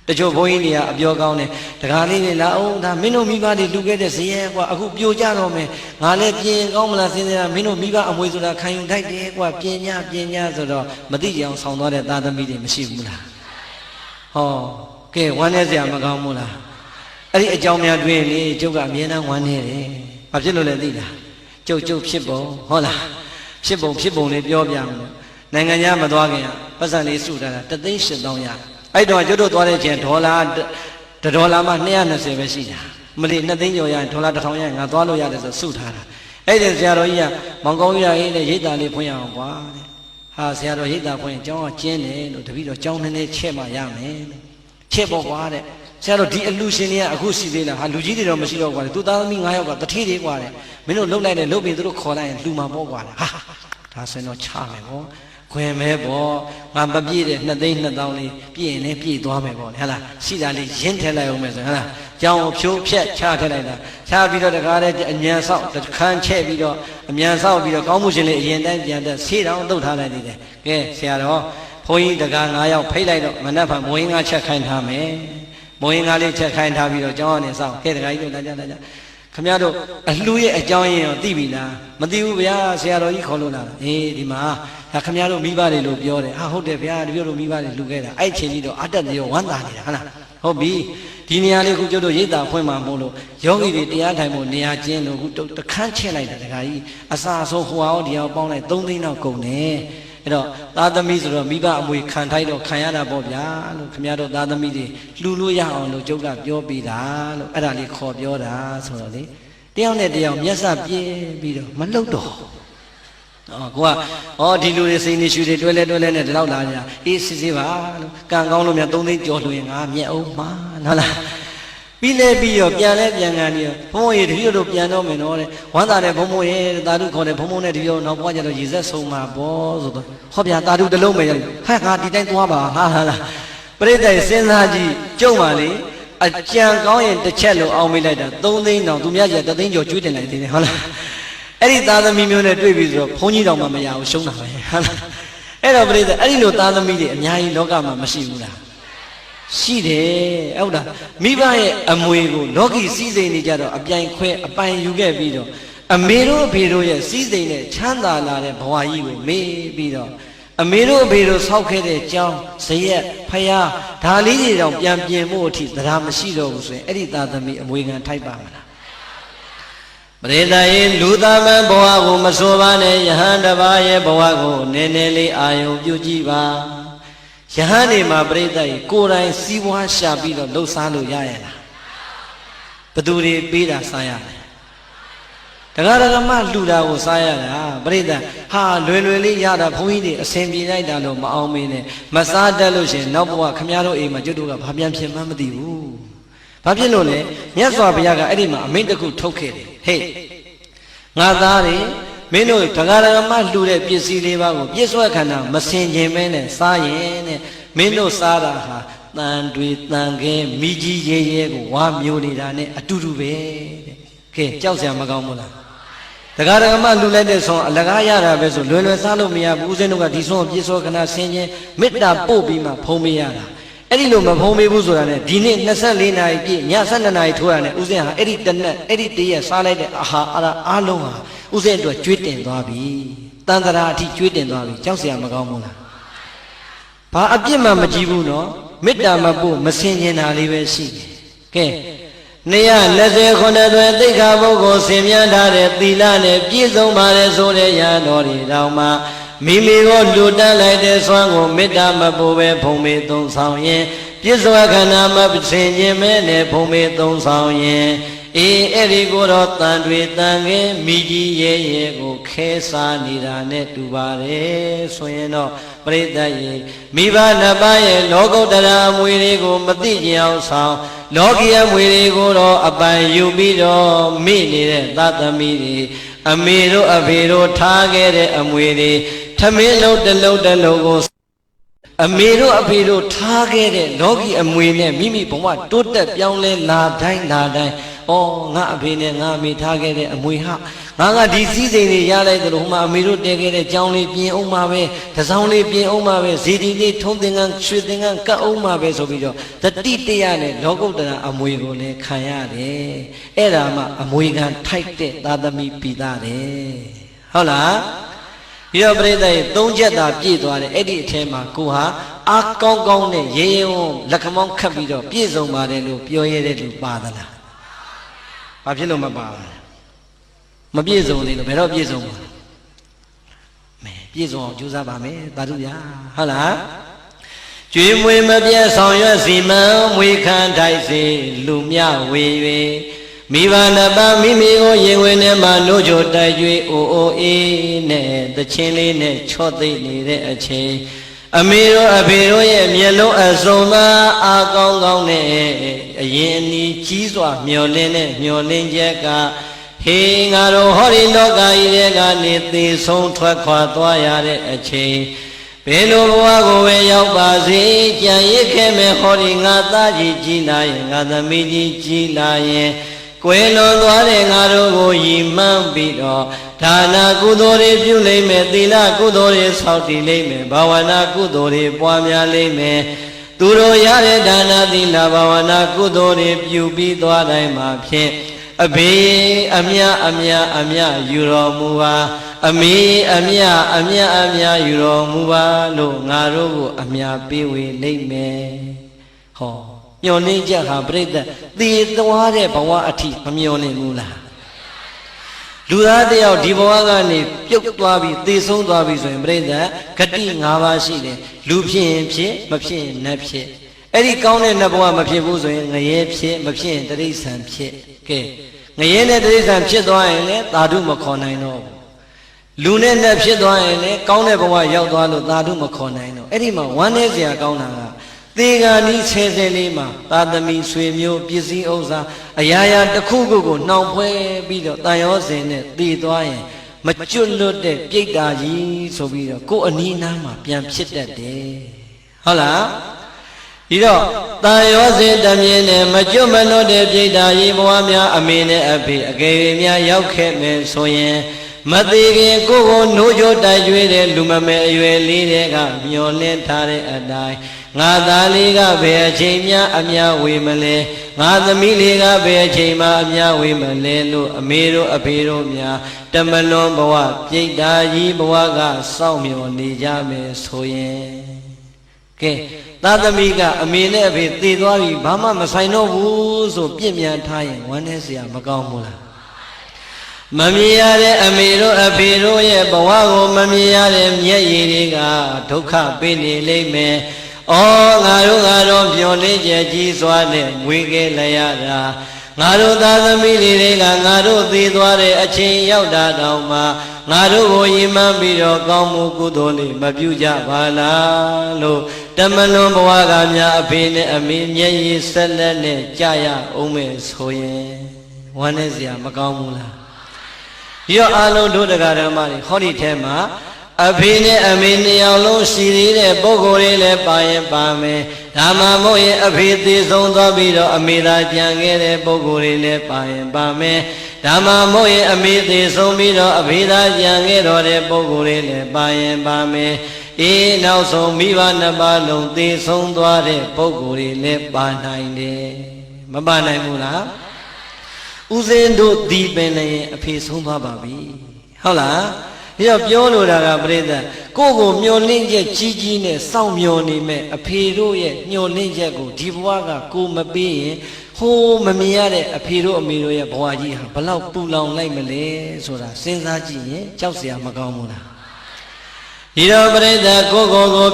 တချို့ဘုန်းကြီးတွေကအပြောကောင်းတယ်တကားလေးတွေလာအောင်ဒါမင်းတို့မိဘတွေလူခဲ့တဲ့ဇယက်ကွာအခုပြိုကြတော့မယ်ငါလည်းပြင်ကောင်းမလားစဉ်းစားမင်းတို့မိဘအမွေဆိုတာခံယူထိုက်တယ်ကွာပြင်냐ဆိုတော့မသိကြအောင်ဆောင်သွားတဲ့သားသမီးတွေမရှိဘူးလားဟောကဲဝမ်းနေစရာမကောင်းဘူးလားအဲ့ဒီအကြောင်းများတွင်လေကျုပ်ကအမြဲတမ်းဝမ်းနေတယ်ဘာဖြစ်လို့လဲသိလားကျုပ်ဖြစ်ပုံဟုတ်လားဖြစ်ပုံလေးပြောပြမယ်နိုင်ငံခြားမသွားခင်ပတ်စံလေးစုထားတာ3,800,000ရအဲ့တော့ကျွတ်တို့သွားတဲ့ချိန်ဒေါ်လာမှ220ပဲရှိတာမလီ2သိန်းကျော်ရရင်ဒေါ်လာ1000ရရင်ငါသွားလို့ရတယ်ဆိုစုထားတာအဲ့ဒီဆရာတော်ကြီးကမောင်ကောင်းကြီးရေးနဲ့ရိတ်တာလေးဖွင့်ရအောင်ကွာတဲ့ဟာဆရာတော်ရိတ်တာဖွင့်ကျောင်းကကျင်းတယ်လို့တပည့်တော်ကျောင်းနည်းချက်မှရမယ်ချက်ပေါ့ကွာတဲ့ဆရာတော်ဒီအလူရှင်တွေကအခုစီသေးလားဟာလူကြီးတွေတော့မရှိတော့ကွာသူသားသမီး9ယောက်ကတထေးတွေကွာတဲ့မင်းတို့လှုပ်လိုက်တယ်လှုပ်ပြီးသူတို့ခေါ်လိုက်ရင်လှူမှာပေါ့ကွာဟာဒါဆိုရင်တော့ချမယ်ပေါ့ခွင်မဲပေါ့ငါမပြည့်တဲ့2,200,000လေးပြည့်ရင်လည်းပြည့်သွားမယ်ပေါ့လေဟဲ့လားရှိတာလေးရင်းထည့်လိုက်အောင်မယ်ဆိုဟဲ့လားကြောင်ဖြိုးဖြက်ချထည့်လိုက်တာချပြီးတော့တကားတဲ့အញ្ញံဆောက်တစ်ခန်းချဲ့ပြီးတော့အញ្ញံဆောက်ပြီးတော့ကောင်းမှုရှင်လေးအရင်တိုင်းပြန်တဲ့ဆေးတောင်တုတ်ထားလိုက်သေးတယ်ကဲဆရာတော်ဘုန်းကြီးတကား9ယောက်ဖိတ်လိုက်တော့မနက်ဖြန်မိုးရင်းကားချက်ခိုင်းထားမယ်မိုးရင်းကားလေးချက်ခိုင်းထားပြီးတော့ကျောင်းကနေဆောက်ဟဲ့တကားကြီးတို့လာကြခင်ဗျားတို့အလှူရဲ့အကြောင်းရင်းရောသိပြီလားမသိဘူးဗျာဆရာတော်ကြီးခေါ်လို့လာအေးဒီမှာဒါခင်ဗျားတို့မိဘတွေလို့ပြောတယ်ဟာဟုတ်တယ်ဗျာဒီလိုမိဘတွေလှူခဲ့တာအဲ့ချိန်ကြီးတော့အတက်ရောဝမ်းသာနေတာဟုတ်လားဟုတ်ပြီဒီနေရာလေးခုကျတို့ရိတ်တာဖွင့်မှာမို့လို့ယောဂီတွေတရားထိုင်ဖို့နေရာကျင်းလို့ခုတခန်းချက်လိုက်တယ်တခါကြီးအစာဆုံးဟိုအောင်ဒီအောင်ပေါင်းလိုက်3သိန်းတော့ကုန်တယ်အဲ့တော့သားသမီးဆိုတော့မိဘအမွေခံထိုက်တော့ခံရတာပေါ့ဗျာလို့ခင်ဗျားတို့သားသမီးတွေလှူလို့ရအောင်လို့ကျုပ်ကပြောပြီးတာလို့အဲ့ဒါလေးခေါ်ပြောတာဆိုတော့လေတယောက်နဲ့တယောက်မျက်စပြင်းပြီးတော့မလှုပ်တော့ကိုကဒီလူတွေစိန်နေရှူတွေတွဲလဲနဲ့ဒီလောက်လာကြအေးစစ်ပါလို့ကံကောင်းလို့များ3သိန်းကျော်လို့ရင်ငါမျက်အောင်မှာနော်လားပြီးရောပြန်လဲပြန်ကန်ပြီးဘုံဘုံရေတပည့်တို့ပြန်တော့မယ်နော်တဲ့ဝမ်းသာတဲ့ဘုံဘုံရေတာဓုခေါ်တယ်ဘုံဘုံနဲ့တပည့်နောက်ဘွားကျတော့ရေဆက်ဆုံးမှာပေါ့ဆိုတော့ဟောဗျာတာဓုတစ်လုံးပဲရတယ်ဟဲ့ငါဒီတိုင်းသွားပါဟာလားပရိသတ်စဉ်းစားကြည့်ကြုံပါလေအကြံကောင်းရင်တစ်ချက်လို့အောင်မေးလိုက်တာ3သိန်းတောင်သူများကျ3သိန်းကျော်ကျွေးတင်လိုက်သေးတယ်ဟုတ်လားအဲ့ဒီသားသမီးမျိုးနဲ့တွေ့ပြီဆိုတော့ဘုန်းကြီးတော်မှမရဘူးရှုံးတာပဲဟုတ်လားအဲ့တော့ပြိဿအဲ့ဒီလိုသားသမီးတွေအများကြီးလောကမှာမရှိဘူးလားရှိတယ်ဟုတ်လားမိဘရဲ့အမွေကိုလောကီစည်းစိမ်နေကြတော့အပြိုင်ခွဲအပိုင်ယူခဲ့ပြီးတော့အမေတို့အဖေတို့ရဲ့စည်းစိမ်နဲ့ချမ်းသာလာတဲ့ဘဝကြီးကိုမေးပြီးတော့အမေတို့အဖေတို့ဆောက်ခဲ့တဲ့ကျောင်းဇရက်ဖယားဒါလေးတွေတောင်ပြန်ပြင်ဖို့အထိတရားမရှိတော့ဘူးဆိုရင်အဲ့ဒီသားသမီးအမွေခံထိုက်ပါမလားပရိသတ်ရေလူသားမဘဝကိုမဆိုပါနဲ့ယဟန်တစ်ပါးရဲ့ဘဝကိုနည်းနည်းလေးအာယုံပြုကြည့်ပါယဟန်နေမှာပရိသတ်ရေကိုယ်တိုင်စီးပွားရှာပြီးတော့လှုပ်ရှားလို့ရရလားဘသူတွေပေးတာစားရတယ်တရားဓမ္မလှူတာကိုစားရတာပရိသတ်ဟာလွယ်လေးရတာဘုန်းကြီးတွေအစဉ်ပြေလိုက်တာလို့မအောင်မင်းနဲ့မစားတတ်လို့ရှင်နောက်ဘဝခမည်းတော်အိမ်မှာကျွတ်တို့ကဘာပြန်ဖြစ်မှန်းမသိဘူးဘာဖြစ်လို့လဲမြတ်စွာဘုရားကအဲ့ဒီမှာအမိန့်တစ်ခုထုတ်ခဲ့တယ်ဟေ့ငါသားတွေ မင်းတို့တရားဓမ္မလှူတဲ့ပစ္စည်းလေးပါးကိုပြည့်စွက်ခန္ဓာမစင်ခြင်းမဲနဲ့စားရင်တဲ့မင်းတို့စားတာဟာတန်တွေတန်ခဲမိကြီးရဲရဲကိုဝါမျိုးနေတာနဲ့အတူတူပဲတဲ့ကဲကြောက်စရာမကောင်းဘူးလားတရားဓမ္မလှူလိုက်တဲ့ဆွမ်းအလကားရတာပဲဆိုလွယ်လွယ်စားလို့မရဘူးဦးဇင်းတို့ကဒီဆွမ်းပြည့်စွက်ခန္ဓာဆင်ခြင်းမေတ္တာပို့ပြီးမှဖုံးပေးရတာအဲ့ဒီလိုမဖုံးပေးဘူးဆိုတာနဲ့ဒီနေ့24နာရီပြည့်ည12နာရီထိုးရတဲ့ဦးဇင်းဟာအဲ့ဒီတနက်အဲ့ဒီတရက်စားလိုက်တဲ့အာဟာအားလုံးဟာဦးဇင်းအတွက်ကျွေးတင်သွားပြီတန်တရာအထိကျွေးတင်သွားပြီကြောက်စရာမကောင်းဘူးလားဘာအပြစ်မှမကြည့်ဘူးနော်မေတ္တာမပို့မစင်ကျင်တာလေးပဲရှိတယ်ကဲ229တွင်သိက္ခာပုဂ္ဂိုလ်ဆင်မြန်းထားတဲ့သီလနဲ့ပြည့်စုံပါတယ်ဆိုတဲ့ရဟန်းတော်တွေတောင်မှမိမိကိုလူတန်းလိုက်တဲ့ဆွမ်းကိုမေတ္တာမပို့ပဲဖုံမေသုံးဆောင်ရင်ပြစ္ဆွာခန္ဓာမစင်ကျင်မဲနဲ့ဖုံမေသုံးဆောင်ရင်အေးအဲ့ဒီကိုတော့တန်တွေတန်ငယ်မိကြီးရဲရဲကိုခဲစားနေတာနဲ့တူပါတယ်ဆိုရင်တော့ပရိသတ်ရေမိဘနှစ်ပါးရဲ့လောကုတ္တရာအမွေတွေကိုမသိကြအောင်ဆောင်လောကီအမွေတွေကိုတော့အပိုင်ယူပြီးတော့မိနေတဲ့သတ္တမီတွေအမေတို့အဖေတို့ထားခဲ့တဲ့အမွေတွေထမင်းလုံးတစ်လုံးတစ်လုံးကိုအမေတို့အဖေတို့ထားခဲ့တဲ့လောကီအမွေနဲ့မိမိဘဝတိုးတက်ပြောင်းလဲလာတိုင်းဩငါအဖေနဲ့ငါအမေထားခဲ့တဲ့အမွေဟာငါဒီစည်းစိမ်တွေရလိုက်သလိုဟိုမှာအမေတို့တည်ခဲ့တဲ့ကြောင်းလေးပြင်အောင်မှာပဲတစောင်းလေးပြင်အောင်မှာပဲဇီဒီလေးထုံးသင်္ကန်းရွှေသင်္ကန်းကတ်အောင်မှာပဲဆိုပြီးတော့တတိတရားနဲ့လောကုတ္တရာအမွေကိုလည်းခံရတယ်အဲ့ဒါမှအမွေခံထိုက်တဲ့သာသမီပိသားတယ်ဟုတ်လားဒီတော့ပြိဿရဲ့၃ချက်သာပြည့်သွားတယ်အဲ့ဒီအထဲမှာကိုဟာအားကောင်းကောင်းနဲ့ရေရင်ဝန်းလက်ခမောင်းခတ်ပြီးတော့ပြည့်စုံပါတယ်လို့ပြောရတဲ့လူပါသလားဘာဖြစ်လို့မပါလဲမပြည့်စုံသေးလို့ဘယ်တော့ပြည့်စုံမှာမဲပြည့်စုံအောင်ကြိုးစားပါမယ်သာဓုဗျာဟုတ်လားကျွေးမွေးမပြတ်ဆောင်ရွက်စီမံမွေခံထိုက်စေလူမြဝေ၍မိဘနှစ်ပါးမိမိကိုရင်ဝင်ထဲမှာနှုတ်ချိုတိုက်ကြွေးအိုအိုအေးနဲ့တချင်းလေးနဲ့ချော့သိမ့်နေတဲ့အချိန်အမေတို့အဖေတို့ရဲ့မျက်လုံးအစုံမှာအာကောင်းကောင်းနဲ့အရင်အနီးကြီးစွာမျောလင်းတဲ့မျောလင်းချက်ကဟေးငါတို့ဟောဒီလောကကြီးထဲကနေသေဆုံးထွက်ခွာသွားရတဲ့အချိန်ဘယ်လိုဘဝကိုပဲရောက်ပါစေကြံရစ်ခဲ့မဲ့ဟောဒီငါသားကြီးကြီးလာရင်ငါသမီးကြီးကြီးလာရင်ကွယ်လွန်သွားတဲ့ငါတို့ကိုရည်မှန်းပြီးတော့ဒါနာကုသိုလ်တွေပြုလိမ့်မယ်သီလကုသိုလ်တွေဆောက်တည်လိမ့်မယ်ဘာဝနာကုသိုလ်တွေပွားများလိမ့်မယ်သူတို့ရတဲ့ဒါနာသီလဘာဝနာကုသိုလ်တွေပြုပြီးသွားတိုင်းမှာဖြင့်အဘေအမြယူတော်မူပါအမေအမြယူတော်မူပါလို့ငါတို့ကိုအမြပေးဝေလိမ့်မယ်ဟောမျောနေကြဟာပြိတ္တသေသွားတဲ့ဘဝအထိမမျောနေဘူးလားလူသားတယောက်ဒီဘဝကနေပြုတ်သွားပြီးသေဆုံးသွားပြီဆိုရင်ပြိတ္တဂတိ၅ပါးရှိတယ်လူဖြစ်ရင်ဖြစ်မဖြစ်ရင်နတ်ဖြစ်အဲ့ဒီကောင်းတဲ့နတ်ဘဝမဖြစ်ဘူးဆိုရင်ငရဲဖြစ်မဖြစ်ရင်တိရစ္ဆာန်ဖြစ်ကဲငရဲနဲ့တိရစ္ဆာန်ဖြစ်သွားရင်လည်းသာဓုမခေါ်နိုင်တော့ဘူးလူနဲ့နတ်ဖြစ်သွားရင်လည်းကောင်းတဲ့ဘဝရောက်သွားလို့သာဓုမခေါ်နိုင်တော့အဲ့ဒီမှာဝမ်းနည်းစရာကောင်းတာကသေဂာနီးဆဲဆဲလေးမှာသာသမီဆွေမျိုးပစ္စည်းဥစ္စာအရာရာတစ်ခုခုကိုနှောင်ဖွဲပြီးတော့တန်ရောစင်နဲ့တည်သွားရင်မကျွတ်လွတ်တဲ့ပြိတ္တာကြီးဆိုပြီးတော့ကိုယ်အနီးနားမှာပြန်ဖြစ်တတ်တယ်ဟုတ်လားဒီတော့တန်ရောစင်တမြင်နဲ့မကျွတ်မလွတ်တဲ့ပြိတ္တာကြီးဘဝများအမေနဲ့အဖေအကယ်၍များရောက်ခဲ့မယ်ဆိုရင်မသေးခင်ကိုယ်ကိုနှိုးကြတိုက်ကြွေးတဲ့လူမမဲအရွယ်လေးတွေကမျောလင်းထားတဲ့အတိုင်းငါသားလေးကဘယ်အချိန်များအမြဝေမလဲငါသမီးလေးကဘယ်အချိန်မှအမြဝေမလဲလို့အမေတို့အဖေတို့များတမလွန်ဘဝပြိတ္တာကြီးဘဝကစောင့်မျှော်နေကြမယ်ဆိုရင်ကဲသားသမီးကအမေနဲ့အဖေသေသွားပြီဘာမှမဆိုင်တော့ဘူးဆိုပြစ်မြန်ထားရင်ဝမ်းနည်းစရာမကောင်းဘူးလားမမြင်ရတဲ့အမေတို့အဖေတို့ရဲ့ဘဝကိုမမြင်ရတဲ့မျက်ရည်တွေကဒုက္ခပေးနေလိမ့်မယ်ဩငါတို့မျောလင်းချက်ကြီးစွာနဲ့မွေးခဲ့လိုက်ရတာငါတို့သားသမီးတွေကငါတို့သေသွားတဲ့အချိန်ရောက်တာတောင်မှငါတို့ကိုယဉ်မှန်းပြီးတော့ကောင်းမှုကုသိုလ်လေးမပြုကြပါလားလို့တမလွန်ဘဝကများအဖေနဲ့အမေမျက်ရည်ဆက်လက်နဲ့ကြာရအောင်မယ်ဆိုရင်ဝမ်းနည်းစရာမကောင်းဘူးလား ရောအလုံးတို့တရားဓမ္မတွေဟောဒီထဲမှာအဖေနဲ့အမေနှစ်ယောက်လုံးရှိသေးတဲ့ပုဂ္ဂိုလ်တွေလည်းပါရင်ပါမယ်ဒါမှမဟုတ်ရင်အဖေသေဆုံးသွားပြီးတော့အမေသာကြံခဲ့တဲ့ပုဂ္ဂိုလ်တွေလည်းပါရင်ပါမယ်ဒါမှမဟုတ်ရင်အမေသေဆုံးပြီးတော့အဖေသာကြံခဲ့တော့တဲ့ပုဂ္ဂိုလ်တွေလည်းပါရင်ပါမယ်အေးနောက်ဆုံးမိဘနှစ်ပါးလုံးသေဆုံးသွားတဲ့ပုဂ္ဂိုလ်တွေလည်းပါနိုင်တယ်မပါနိုင်ဘူးလားဦးဇင်းတို့ဒီပင်လည်းအဖေဆုံးသွားပါပြီဟုတ်လားဒီတော့ပြောလိုတာကပြိဿကိုယ့်ကိုမျောလင့်ချက်ကြီးကြီးနဲ့စောင့်မျောနေမဲ့အဖေတို့ရဲ့မျောလင့်ချက်ကိုဒီဘဝကကိုမပေးရင်ဟိုးမမြင်ရတဲ့အဖေတို့အမေတို့ရဲ့ဘဝကြီးဟာဘလောက်ပူလောင်လိုက်မလဲဆိုတာစဉ်းစားကြည့်ရင်ကြောက်စရာမကောင်းဘူးလားဒီတော့ပြိဿကို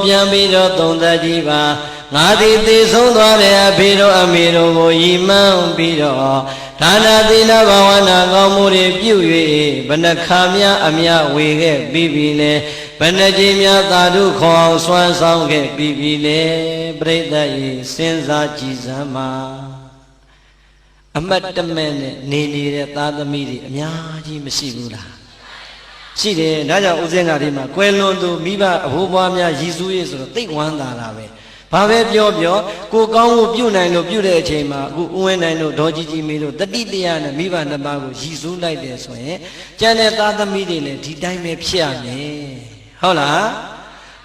ပြန်ပြီးတော့သုံးသပ်ကြည့်ပါငါသည်သေဆုံးသွားတဲ့အဖေတို့အမေတို့ကိုယီမှန်းပြီးတော့ဒါနသီလဘာဝနာကောင်းမှုတွေပြု၍ဘဏ္ဍခါများအမြဝေခဲ့ပြီးပြီလေဘဏ္ဍကြီးများသာဓုခေါ်အောင်စွမ်းဆောင်ခဲ့ပြီးပြီလေပြိဿရေစဉ်းစားကြည့်စမ်းပါအမတ်တမဲ့နဲ့နေနေတဲ့သားသမီးတွေအများကြီးမရှိဘူးလားရှိတယ်ဒါကြောင့်ဦးဇင်းကဒီမှာကွယ်လွန်သူမိဘအဘိုးဘွားများရည်စူးရေးဆိုတော့သိဝမ်းသာတာပဲဘာပဲပြောကိုကောင်းဖို့ပြုနိုင်လို့ပြုတဲ့အချိန်မှာအခုဦးဝင်းနိုင်တို့ဒေါ်ကြီးကြီးမေတို့တတိတရားနဲ့မိဘနှစ်ပါးကိုရည်စူးလိုက်တယ်ဆိုရင်ကျန်တဲ့သားသမီးတွေလည်းဒီတိုင်းပဲဖြစ်ရမယ်ဟုတ်လား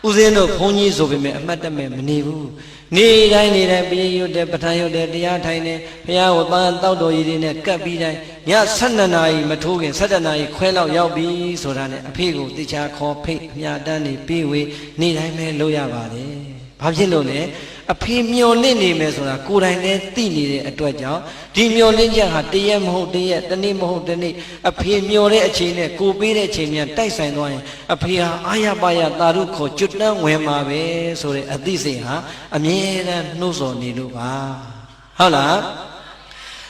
ဦးဇင်းတို့ဘုန်းကြီးဆိုပေမဲ့အမှတ်တမဲ့မနေဘူးနေတိုင်းပြေးရွတ်တယ်ပဋ္ဌာန်းရွတ်တယ်တရားထိုင်တယ်ဘုရားဝပန်းတောက်တော်ရည်တွေနဲ့ကပ်ပြီးတိုင်းည12နာရီမထိုးခင်17နာရီခွဲလောက်ရောက်ပြီဆိုတာနဲ့အဖေကိုတခြားခေါ်ဖိတ်အမြတန်းနေပြေးဝေးနေတိုင်းပဲလုပ်ရပါတယ်ဘာဖြစ်လို့လဲအဖေမျောလင့်နေမယ်ဆိုတာကိုယ်တိုင်လည်းသိနေတဲ့အတွက်ကြောင့်ဒီမျောလင့်ချက်ဟာတရက်မဟုတ်တရက်တနေ့မဟုတ်တနေ့အဖေမျောတဲ့အချိန်နဲ့ကိုပေးတဲ့အချိန်မြန်တိုက်ဆိုင်သွားရင်အဖေဟာအာရပါရသာဓုခေါ်ကျွတ်တန်းဝင်မှာပဲဆိုတဲ့အသိစိတ်ဟာအမြဲတမ်းနှိုးဆော်နေလို့ပါဟုတ်လား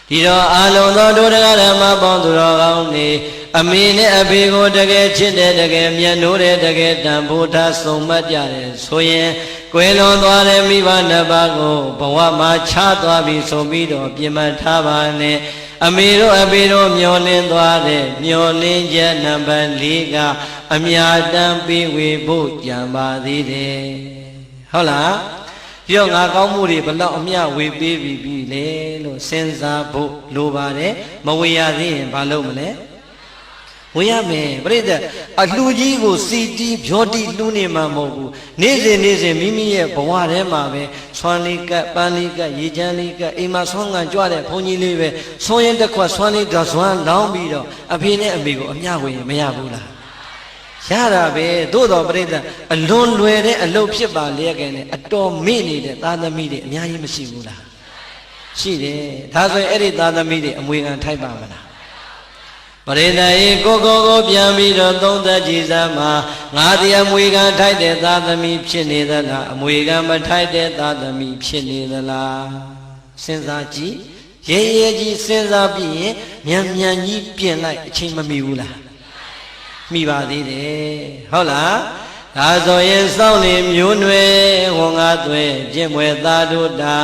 ဒီတော့အာလုံသောဒုဒကဓမ္မပေါင်းသူတော်ကောင်းနေအမေနဲ့အဖေကိုတကယ်ချစ်တဲ့တကယ်မြတ်နိုးတဲ့တကယ်တန်ဖိုးထားဆုံးမကြတယ်ဆိုရင်ကွယ်လွန်သွားတဲ့မိဘနှစ်ပါးကိုဘဝမှာခြားသွားပြီဆိုပြီးတော့ပြင်ပထားပါနဲ့အမေတို့အဖေတို့မျောလင်းသွားတဲ့မျောလင်းချက်နံပါတ်၄ကအမြတ်တမ်းပေးဝေဖို့ကြံပါသေးတယ်ဟုတ်လားပြောငါကောင်းမှုတွေဘလောက်အမြဝေပေးပြီလေလို့စဉ်းစားဖို့လိုပါတယ်မဝေရသေးရင်ဘာလုပ်မလဲဝေရမယ်ပြိဿအလှကြီးကိုစီတီးဖြောတိလှူနေမှာမဟုတ်ဘူးနေ့စဉ်မိမိရဲ့ဘဝထဲမှာပဲဆွမ်းလေးကပ်ပန်းလေးကပ်ရေချမ်းလေးကပ်အိမ်မှာဆွမ်းကန်ကြွတဲ့ဘုန်းကြီးလေးပဲဆွမ်းရင်တစ်ခွက်ဆွမ်းလေးတစ်ဆွမ်းလောင်းပြီးတော့အဖေနဲ့အမေကိုအမြဝေရင်မရဘူးလားရတာပဲသို့တော်ပြိဿအလွန်လွယ်တဲ့အလုပ်ဖြစ်ပါလျက်ကနေအတော်မေ့နေတဲ့သားသမီးတွေအများကြီးမရှိဘူးလားရှိတယ်ဒါဆိုရင်အဲ့ဒီသားသမီးတွေအမွေခံထိုက်ပါမလားပရိသတ်ရေကိုပြန်ပြီးတော့သုံးသပ်ကြည့်စမ်းမှာငါဒီအမွေခံထိုက်တဲ့သားသမီးဖြစ်နေသလားအမွေခံမထိုက်တဲ့သားသမီးဖြစ်နေသလားစဉ်းစားကြည့်ရဲကြီးစဉ်းစားပြီးရင်မြန်ကြီးပြင်လိုက်အချိန်မမီဘူးလားမိပါသေးတယ်ဟုတ်လားဒါဆိုရင်စောင့်နေမျိုးနွယ်ဝန်ငါသွဲပြင့်မွယ်သားတို့တာ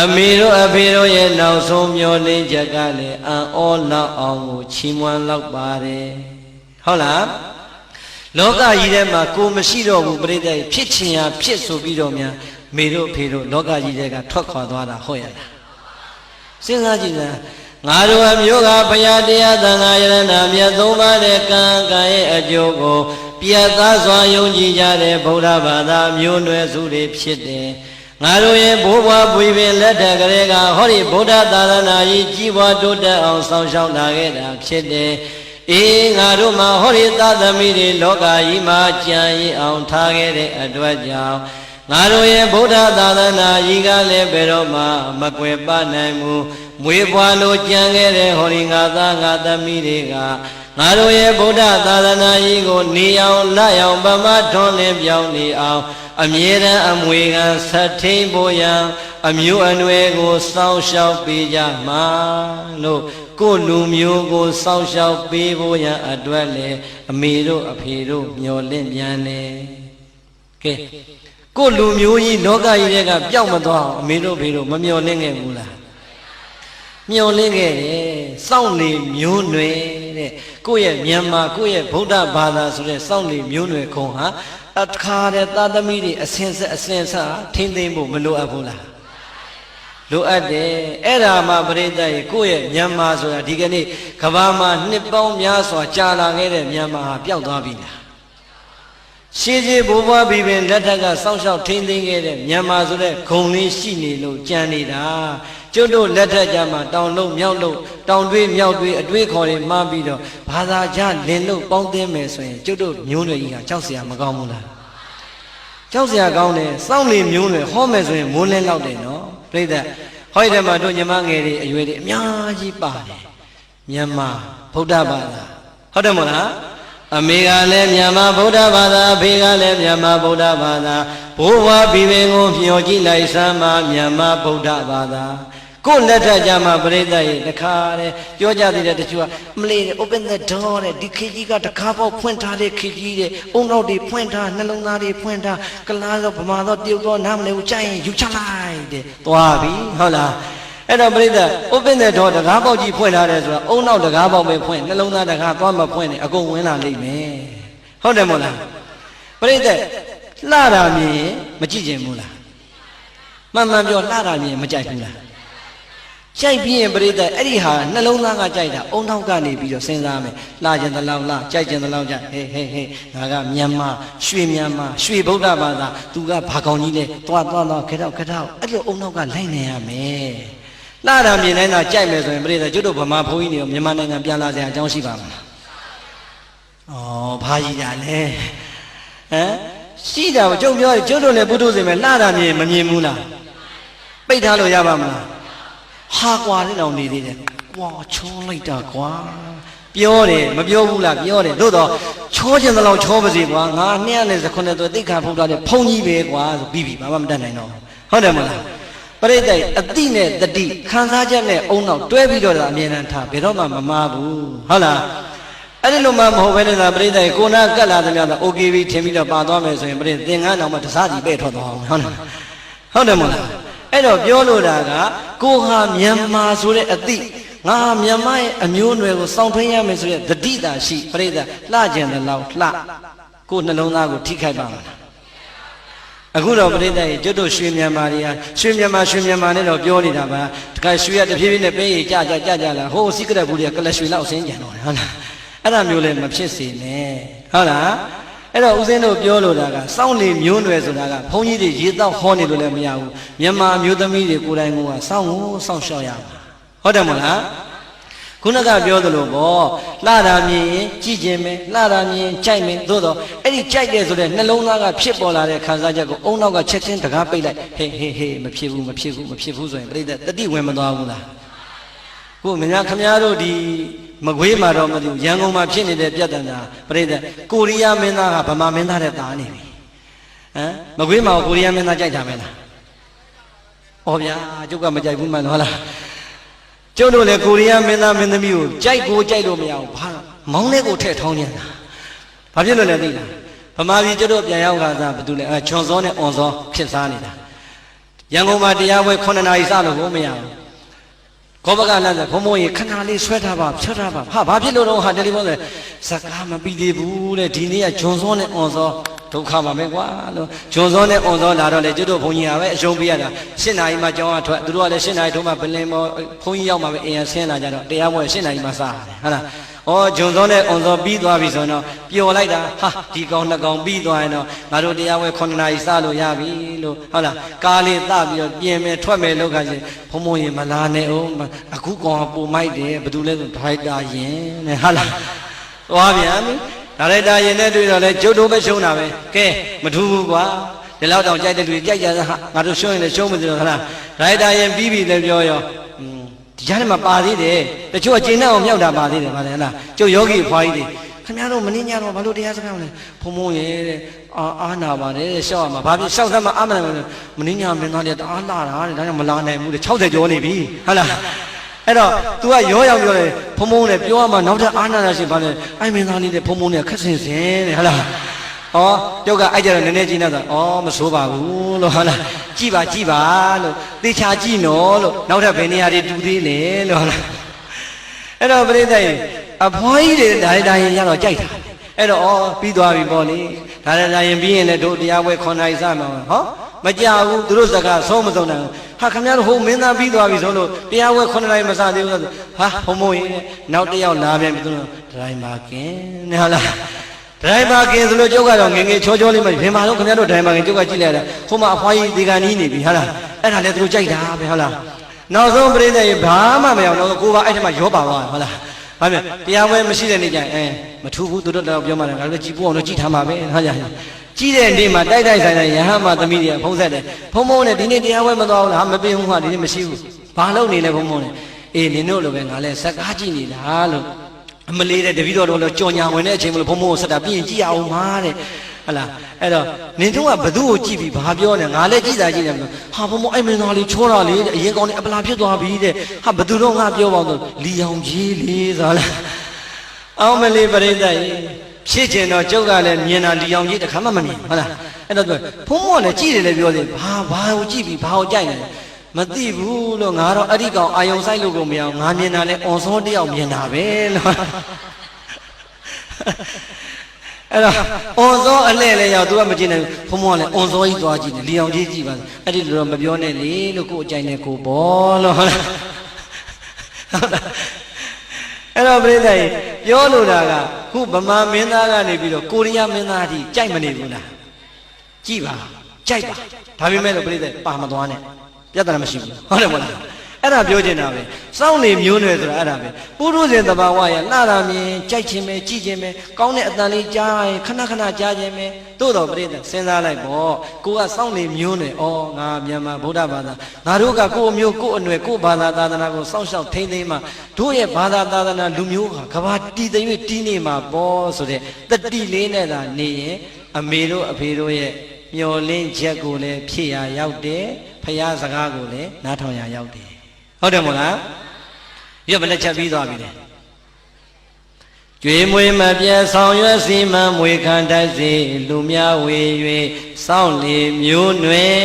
အမေတို့အဖေတို့ရဲ့နောက်ဆုံးမျောလင်းချက်ကလည်းအံ့ဩလောက်အောင်ကိုချီးမွမ်းလောက်ပါတယ်ဟုတ်လားလောကကြီးထဲမှာကိုမရှိတော့ဘူးပြိတ္တဖြစ်ချင်ရဖြစ်ဆိုပြီးတော့များမေတို့ဖေတို့လောကကြီးထဲကထွက်ခွာသွားတာဟုတ်ရလားစဉ်းစားကြည့်လားငါတို့အမျိုးကဘုရားတရားသံဃာယရဏမြတ်သုံးပါးတဲ့ကံရဲ့အကျိုးကိုပြတ်သားစွာယုံကြည်ကြတဲ့ဗုဒ္ဓဘာသာမျိုးနွယ်စုတွေဖြစ်တယ်ငါတို့ရဲ့ဘိုးဘွားပွေပင်လက်ထက်ကလေးကဟောဒီဗုဒ္ဓသာသနာကြီးကြီးပွားတိုးတက်အောင်ဆောင်ရှောက်လာခဲ့တာဖြစ်တယ်အေးငါတို့မှာဟောဒီသာသမီတွေလောကကြီးမှာကြံရည်အောင်ထားခဲ့တဲ့အတွက်ကြောင့်ငါတို့ရဲ့ဗုဒ္ဓသာသနာကြီးကလည်းဘယ်တော့မှမကွယ်ပနိုင်ဘူးမွေးဖွားလို့ကြံခဲ့တဲ့ဟောဒီငါသားငါသမီးတွေကငါတို့ရဲ့ဗုဒ္ဓသာသနာကြီးကိုနေအောင်လက်အောင်ဗမာထွန်းလင်းပြောင်းနေအောင်အမြဲတမ်းအမွေခံဆက်ထိန်ဖို့ရန်အမျိုးအနွယ်ကိုစောင့်ရှောက်ပေးကြမှာလို့ကိုလူမျိုးကိုစောင့်ရှောက်ပေးဖို့ရန်အတွက်လေအမေတို့အဖေတို့မျော်လင့်ပြန်နေကဲကိုလူမျိုးကြီးလောကကြီးတွေကပျောက်မသွားအောင်အမေတို့ဖေတို့မမျော်လင့်ခဲ့ဘူးလားမျော်လင့်ခဲ့တယ်စောင့်နေမျိုးနွယ် တဲ့ကိုယ့်ရဲ့မြန်မာကိုယ့်ရဲ့ဗုဒ္ဓဘာသာဆိုတဲ့စောင့်လေမျိုးနွယ်ခုံဟာအခါတဲ့သာသမီတွေအစင်ဆက်အစင်ဆက်ထိမ့်သိမ့်ဖို့မလိုအပ်ဘူးလားလိုအပ်တယ်အဲ့ဒါမှပရိသတ်ရဲ့ကိုယ့်ရဲ့မြန်မာဆိုတာဒီကနေ့ကဘာမှာနှစ်ပေါင်းများစွာကြာလာခဲ့တဲ့မြန်မာဟာပျောက်သွားပြီလားရှေးရှေးဘိုးဘွားပြီးပင်လက်ထက်ကစောင့်ရှောက်ထိန်းသိမ်းခဲ့တဲ့မြန်မာဆိုတဲ့ဂုံလေးရှိနေလို့ကြံနေတာကျွတ်တို့လက်ထက်ကြမှာတောင်လုံးမြောက်လုံးတောင်တွေးမြောက်တွေးအတွေးခေါ်တွေမှားပြီးတော့ဘာသာကြလင်လို့ပေါင်းသိမ်းမယ်ဆိုရင်ကျွတ်တို့မျိုးနွယ်ကြီးကကြောက်เสียမကောင်းဘူးလားကြောက်เสียကောင်းတယ်စောင့်လေမျိုးနွယ်ဟောမယ်ဆိုရင်မိုးလင်းလောက်တယ်နော်ပြိဿဟောဒီထဲမှာတို့ညီမငယ်တွေအရွယ်တွေအများကြီးပါတယ်မြန်မာဗုဒ္ဓဘာသာဟုတ်တယ်မို့လားအမေကလည်းမြန်မာဗုဒ္ဓဘာသာအဖေကလည်းမြန်မာဗုဒ္ဓဘာသာဘိုးဘွားပြီးပင်ကိုမျှော်ကြည့်လိုက်စမ်းမှာမြန်မာဗုဒ္ဓဘာသာကိုလက်ထက်ကြမှာပရိသတ်ရဲ့တခါတဲ့ပြောကြသေးတဲ့တချို့ကမလေး open the door တဲ့ဒီခေကြီးကတခါပေါက်ဖွင့်ထားတဲ့ခေကြီးတဲ့အုံနောက်တွေဖွင့်ထားနှလုံးသားတွေဖွင့်ထားကလားတော့ဗမာတော့တရုတ်တော့နားမလဲဘူးကြိုက်ရင်ယူချလိုက်တဲ့သွားပြီဟုတ်လားအဲ့တော့ပရိသတ် open the door တကားပေါက်ကြီးဖွင့်ထားတယ်ဆိုတာအုံနောက်တကားပေါက်ပဲဖွင့်နှလုံးသားတကားသွားမဖွင့်နဲ့အကုန်ဝင်လာလိမ့်မယ်ဟုတ်တယ်မို့လားပရိသတ်လှတာမြင်မကြည့်ချင်ဘူးလားမှန်မှန်ပြောလှတာမြင်မကြိုက်ဘူးလားကြိုက်ပြီးရင်ပရိသတ်အဲ့ဒီဟာနှလုံးသားကကြိုက်တာအုံနောက်ကနေပြီးတော့စဉ်းစားမယ်လှကျင်သလောက်လှကြိုက်ကျင်သလောက်ကြိုက်ဟေးဟေးဟေးငါကမြန်မာရွှေမြန်မာရွှေဗုဒ္ဓဘာသာသူကဘာကောင်းကြီးလဲသွားခဲတော့အဲ့လိုအုံနောက်ကလိုက်နေရမယ်လှတာမြင်နေတာကြိုက်မယ်ဆိုရင်ပရိသတ်ကျွတ်တို့ဗမာဘုန်းကြီးတွေမြန်မာနိုင်ငံပြန်လာစရာအကြောင်းရှိပါမလားဘာကြီးတာလဲဟမ်ရှိတာကျုပ်ပြောတယ်ကျွတ်တို့လည်းပုထုဇဉ်ပဲလှတာမြင်မမြင်ဘူးလားပိတ်ထားလို့ရပါမလားဟာကွာလေးတောင်နေသေးတယ်ကွာချောလိုက်တာကွာပြောတယ်မပြောဘူးလားပြောတယ်သို့တော့ချောကျင်သလောက်ချောပါစေကွာငါ219သွဲသိက္ခာဖုတ်တာတဲ့ဖုန်ကြီးပဲကွာဆိုပြီးဘာမှမတတ်နိုင်တော့ဟုတ်တယ်မလားပရိသတ်အတိနဲ့တတိခံစားချက်နဲ့အုံနောက်တွဲပြီးတော့အမြဲတမ်းထားဘယ်တော့မှမမားဘူးဟုတ်လားအဲ့ဒီလိုမှမဟုတ်ဘဲနဲ့ပရိသတ်ကိုနာကတ်လာသမျှတော့ okay ပြီထင်ပြီးတော့ပါသွားမယ်ဆိုရင်ပရိသတ်သင်္ကန်းတော်မှတစားစီပဲ့ထွက်သွားအောင်ဟုတ်တယ်မလားအဲ့တော့ပြောလို့တာကကိုဟာမြန်မာဆိုတဲ့အသည့်ငါမြန်မာရဲ့အမျိုးအနွယ်ကိုစောင့်ထွင်းရမယ်ဆိုတဲ့သတိတာရှိပရိသတ်လှကျင်တဲ့လောက်လှကိုနှလုံးသားကိုထိခိုက်ပါမလားအခုတော့ပရိသတ်ရေကျွတ်တို့ရွှေမြန်မာတွေကရွှေမြန်မာနဲ့တော့ပြောနေတာပါတခါရွှေရတဖြည်းဖြည်းနဲ့ပေးရကြလာဟိုစိကရက်ဘူးတွေကလရွှေလောက်အစင်းကြံတော့တယ်ဟုတ်လားအဲ့ဒါမျိုးလည်းမဖြစ်စေနဲ့ဟုတ်လားအဲ့တော့ဦးဇင်းတို့ပြောလို့တာကစောင့်လေမျိုးနွယ်ဆိုတာကဘုန်းကြီးတွေရေတောက်ဟောနေလို့လည်းမရဘူးမြန်မာမျိုးသမီးတွေကိုယ်တိုင်ကစောင့်ရှောက်ရမှာဟုတ်တယ်မလားခုနကပြောသလိုပေါ့လှတာမြင်ရင်ကြည့်ခြင်းပဲလှတာမြင်ကြိုက်မယ်သို့တော့အဲ့ဒီကြိုက်တယ်ဆိုတဲ့နှလုံးသားကဖြစ်ပေါ်လာတဲ့ခံစားချက်ကိုအုံနောက်ကချက်ချင်းတကားပိတ်လိုက်ဟေးမဖြစ်ဘူးဆိုရင်ပြိတ္တတတိဝင်မသွားဘူးလားခုမညာခမများတို့ဒီမကွေးမှာတော့မသိဘူးရန်ကုန်မှာဖြစ်နေတဲ့ပြဿနာပြိတ္တကိုရီးယားမင်းသားကဗမာမင်းသားတဲ့တာနေပြီဟမ်မကွေးမှာကိုရီးယားမင်းသားကြိုက်တာမလားဩဗျာကျုပ်ကမကြိုက်ဘူးမှန်ဟုတ်လားကျုပ်တို့လည်းကိုရီးယားမင်းသားမင်းသမီးကိုကြိုက်လို့မရဘူးဘာမောင်းလေးကိုထည့်ထောင်းနေတာဘာဖြစ်လို့လဲသိလားဗမာပြည်ကျုပ်တို့ပြန်ရောက်ခါစားဘာတူလဲချွန်စောနဲ့အွန်စောဖြစ်စားနေတာရန်ကုန်မှာတရားပွဲ9 နာရီစလို့ကိုမရဘူးခေါ်ဘကလမ်းဆိုဘုံဘုံရေခဏလေးဆွဲထားပါဖြတ်ထားပါဟာဘာဖြစ်လို့တော့ဟာတယ်လီဖုန်းစကားမပြီးသေးဘူးတဲ့ဒီနေ့ကဂျွန်စောနဲ့အွန်စောဒုက္ခပါပဲကွာလို့ဂျွန်စောနဲ့အွန်စောလာတော့လေကျွတ်တို့ဘုံကြီးကပဲအရှုံးပေးရတာ7 နာရီမှကျောင်းကထွက်သူတို့ကလည်း7 နာရီထိုးမှပလင်ပေါ်ဘုံကြီးရောက်မှပဲအင်ရဆင်းလာကြတော့တရားပွဲ7 နာရီမှစရတယ်ဟုတ်လားဂျွန်စောနဲ့အွန်စောပြီးသွားပြီဆိုတော့ပျော်လိုက်တာဟာဒီကောင်2ကောင်ပြီးသွားရင်တော့ငါတို့တရားပွဲ9 နာရီစလို့ရပြီလို့ဟုတ်လားကားလေးသပြီးတော့ပြင်မယ်ထွက်မယ်လောက်ကချင်းဘုံဘုံရေမလာနဲ့အောင်အခုကောင်ကပုံမိုက်တယ်ဘာလို့လဲဆိုဒရိုက်တာရင်နဲ့ဟုတ်လားသွားပြန်ပြီဒါရိုက်တာရင်နဲ့တွေ့တော့လဲကျုပ်တို့ပဲရှုံးတာပဲကဲမထူးဘူးကွာဒီလောက်တောင်ကြိုက်တဲ့လူကြိုက်ကြတာဟာငါတို့ရှုံးရင်လည်းရှုံးမသိတော့ဟုတ်လားဒါရိုက်တာရင်ပြီးပြီလည်းပြောရောဒီကြားထဲမှာပါသေးတယ်တချို့အကျဉ်းနဲ့အောင်မြောက်တာပါသေးတယ်ဗါတယ်ဟလားကျုပ်ယောဂီဖွားကြီးတွေခင်ဗျားတို့မင်းညတော့ဘာလို့တရားစကားမလဲဖုံဖုံရဲ့တဲ့အားနာပါတယ်တဲ့ရှောက်ရမှာဘာဖြစ်ရှောက်သမ်းမှာအားမနိုင်ဘူးမင်းညမင်းသားတွေတအားလာတာတဲ့ဒါကြောင့်မလာနိုင်ဘူးတဲ့60ကျော်နေပြီဟုတ်လားအဲ့တော့ तू ကရောရောက်ပြောတယ်ဖုံဖုံနဲ့ပြောရမှာနောက်ထပ်အားနာတာရှိပါလေအဲ့မင်းသားလေးတဲ့ဖုံဖုံနဲ့ခက်ဆင်တဲ့ဟုတ်လားကျုပ်ကအဲ့ကြတော့နည်းနည်းကြည့်နေတာမဆိုးပါဘူးလို့ဟုတ်လားကြည့်ပါလို့သေချာကြည့်နော်လို့နောက်ထပ်ဘယ်နေရာတွေတူသေးလဲလို့ဟုတ်လားအဲ့တော့ပြိဿရေ အဖွားကြီးတွေဒါရင်ရတော့ကြိုက်တာအဲ့တော့ဩပြီးသွားပြီပေါ့လေဒါရင်ပြီးရင်လည်းတို့တရားပွဲ9နာရီစမှာဟောမကြဘူးသူတို့စကားဆုံးမဆုံးနိုင်ဟာခင်ဗျားတို့ဟိုမင်းသားပြီးသွားပြီဆိုလို့တရားပွဲ9နာရီမစသေးဘူးဆိုဟာဘုံမို့ရင်နောက်တစ်ယောက်လာပြန်ပြီသူတို့ဒရိုင်ဘာကင်နဲ့ဟုတ်လားဒရိုင်ဘာကင်ဆိုလို့ကျုပ်ကတော့ငငယ်ချောချောလေးမှဘယ်မှာတော့ခင်ဗျားတို့ဒရိုင်ဘာကင်ကျုပ်ကကြည့်လိုက်တာဟိုမှာအဖွားကြီးဒီကနီးနေပြီဟုတ်လားအဲ့ဒါလည်းသူတို့ကြိုက်တာပဲဟုတ်လားနောက်ဆုံးပြိဿရေဘာမှမရအောင်တော့ကိုကအဲ့ဒီမှာရောပါသွားဟုတ်လားဘာဖြစ်တရားပွဲမရှိတဲ့နေ့ကျရင်မထူဘူးသူတို့တော့ပြောမှလည်းငါတို့ကြည်ပို့အောင်လို့ကြည်ထားမှာပဲဟုတ်ကြကြီးတဲ့နေ့မှာတိုက်ဆိုင်ဆိုင်ရဟန်းမသမီးတွေကဖုံးဆက်တယ်ဖုံးဖုံးနဲ့ဒီနေ့တရားပွဲမသွားဘူးလားမပေးဘူးဟာဒီနေ့မရှိဘူးဘာလုပ်နေလဲဖုံးဖုံးနဲ့အေးနင်တို့လိုပဲငါလည်းစကားကြည့်နေတာလို့အမလေးတဲ့တပည့်တော်တို့ကြော်ညာဝင်တဲ့အချိန်မလို့ဖုံးဖုံးကိုဆက်တာပြီးရင်ကြည့်အောင်ပါတဲ့ဟလာအဲ့တော့နင်တို့ကဘသူ့ကိုကြည့်ပြီးဘာပြောနေငါလည်းကြည့်တာကြည့်တယ်ဟာဖုံးဖုံးအဲ့မင်းသားလေးချောတာလေအရင်ကောင်းနေအပလာဖြစ်သွားပြီတဲ့ဟာဘသူတော့ငါပြောပါတော့လီအောင်ကြီးလေးဆိုလားအောင်မလေးပရိသတ်ဖြစ်ကျင်တော့ကျုပ်ကလည်းမြင်တာလီအောင်ကြီးတခါမှမမြင်ဟုတ်လားအဲ့တော့ဖုံးမောလည်းကြည့်တယ်လည်းပြောသေးဘာကိုကြည့်ပြီးဘာကိုကြိုက်နေလဲမသိဘူးလို့ငါတော့အဲ့ဒီကောင်အာယုံဆိုင်လို့ကိုမရအောင်ငါမြင်တာလဲအွန်စောတယောက်မြင်တာပဲလို့အဲ့တော့အွန်စောအလှဲ့လဲရောက်သူကမကြည့်နိုင်ဘူးဖုံးမောလည်းအွန်စောကြီးသွားကြည့်တယ်လီအောင်ကြီးကြည့်ပါအဲ့ဒီလိုတော့မပြောနဲ့လေလို့ကိုအကြိုက်နဲ့ကိုဘောလို့ဟုတ်လားအဲ့တော့ပြိဿကြီးပြောလို့တာကခုဗမာမင်းသားကနေပြီးတော့ကိုရီးယားမင်းသားကြီးကြိုက်မနေဘူးလားကြည့်ပါကြိုက်ပါဒါပေမဲ့လို့ပြိဿပါမသွားနဲ့ပြဿနာမရှိဘူးဟုတ်တယ်မဟုတ်လားအဲ့ဒါပြောချင်တာပဲစောင့်နေမျိုးနွယ်ဆိုတာအဲ့ဒါပဲပုရုဇဉ်သဘာဝရလှတာမြင်ကြိုက်ခြင်းပဲကြည့်ခြင်းပဲကောင်းတဲ့အတန်လေးကြားရင်ခဏခဏကြားခြင်းပဲသို့တော်ပြိဿစဉ်းစားလိုက်ပေါ့ကိုကစောင့်နေမျိုးနွယ်ဩငါမြန်မာဗုဒ္ဓဘာသာငါတို့ကကိုအမျိုးကိုအနွယ်ကိုဘာသာသာသနာကိုစောင့်ရှောက်ထိန်းသိမ်းမှတို့ရဲ့ဘာသာသာသနာလူမျိုးကကဘာတည်သိမ်းတီးနေမှာပေါ့ဆိုတဲ့တတိလေးနဲ့သာနေရင်အမေတို့အဖေတို့ရဲ့မျောလင်းချက်ကိုလည်းဖြည့်ရရောက်တယ်ဖရာစကားကိုလည်းနားထောင်ရရောက်တယ်ဟုတ်တယ်မို့လားရမလက်ချက်ပြီးသွားပြီလေကျွေးမွေးမပြတ်ဆောင်ရွက်စီမံမွေခံတိုက်စေလူများဝေ၍စောင့်လေမျိုးနွယ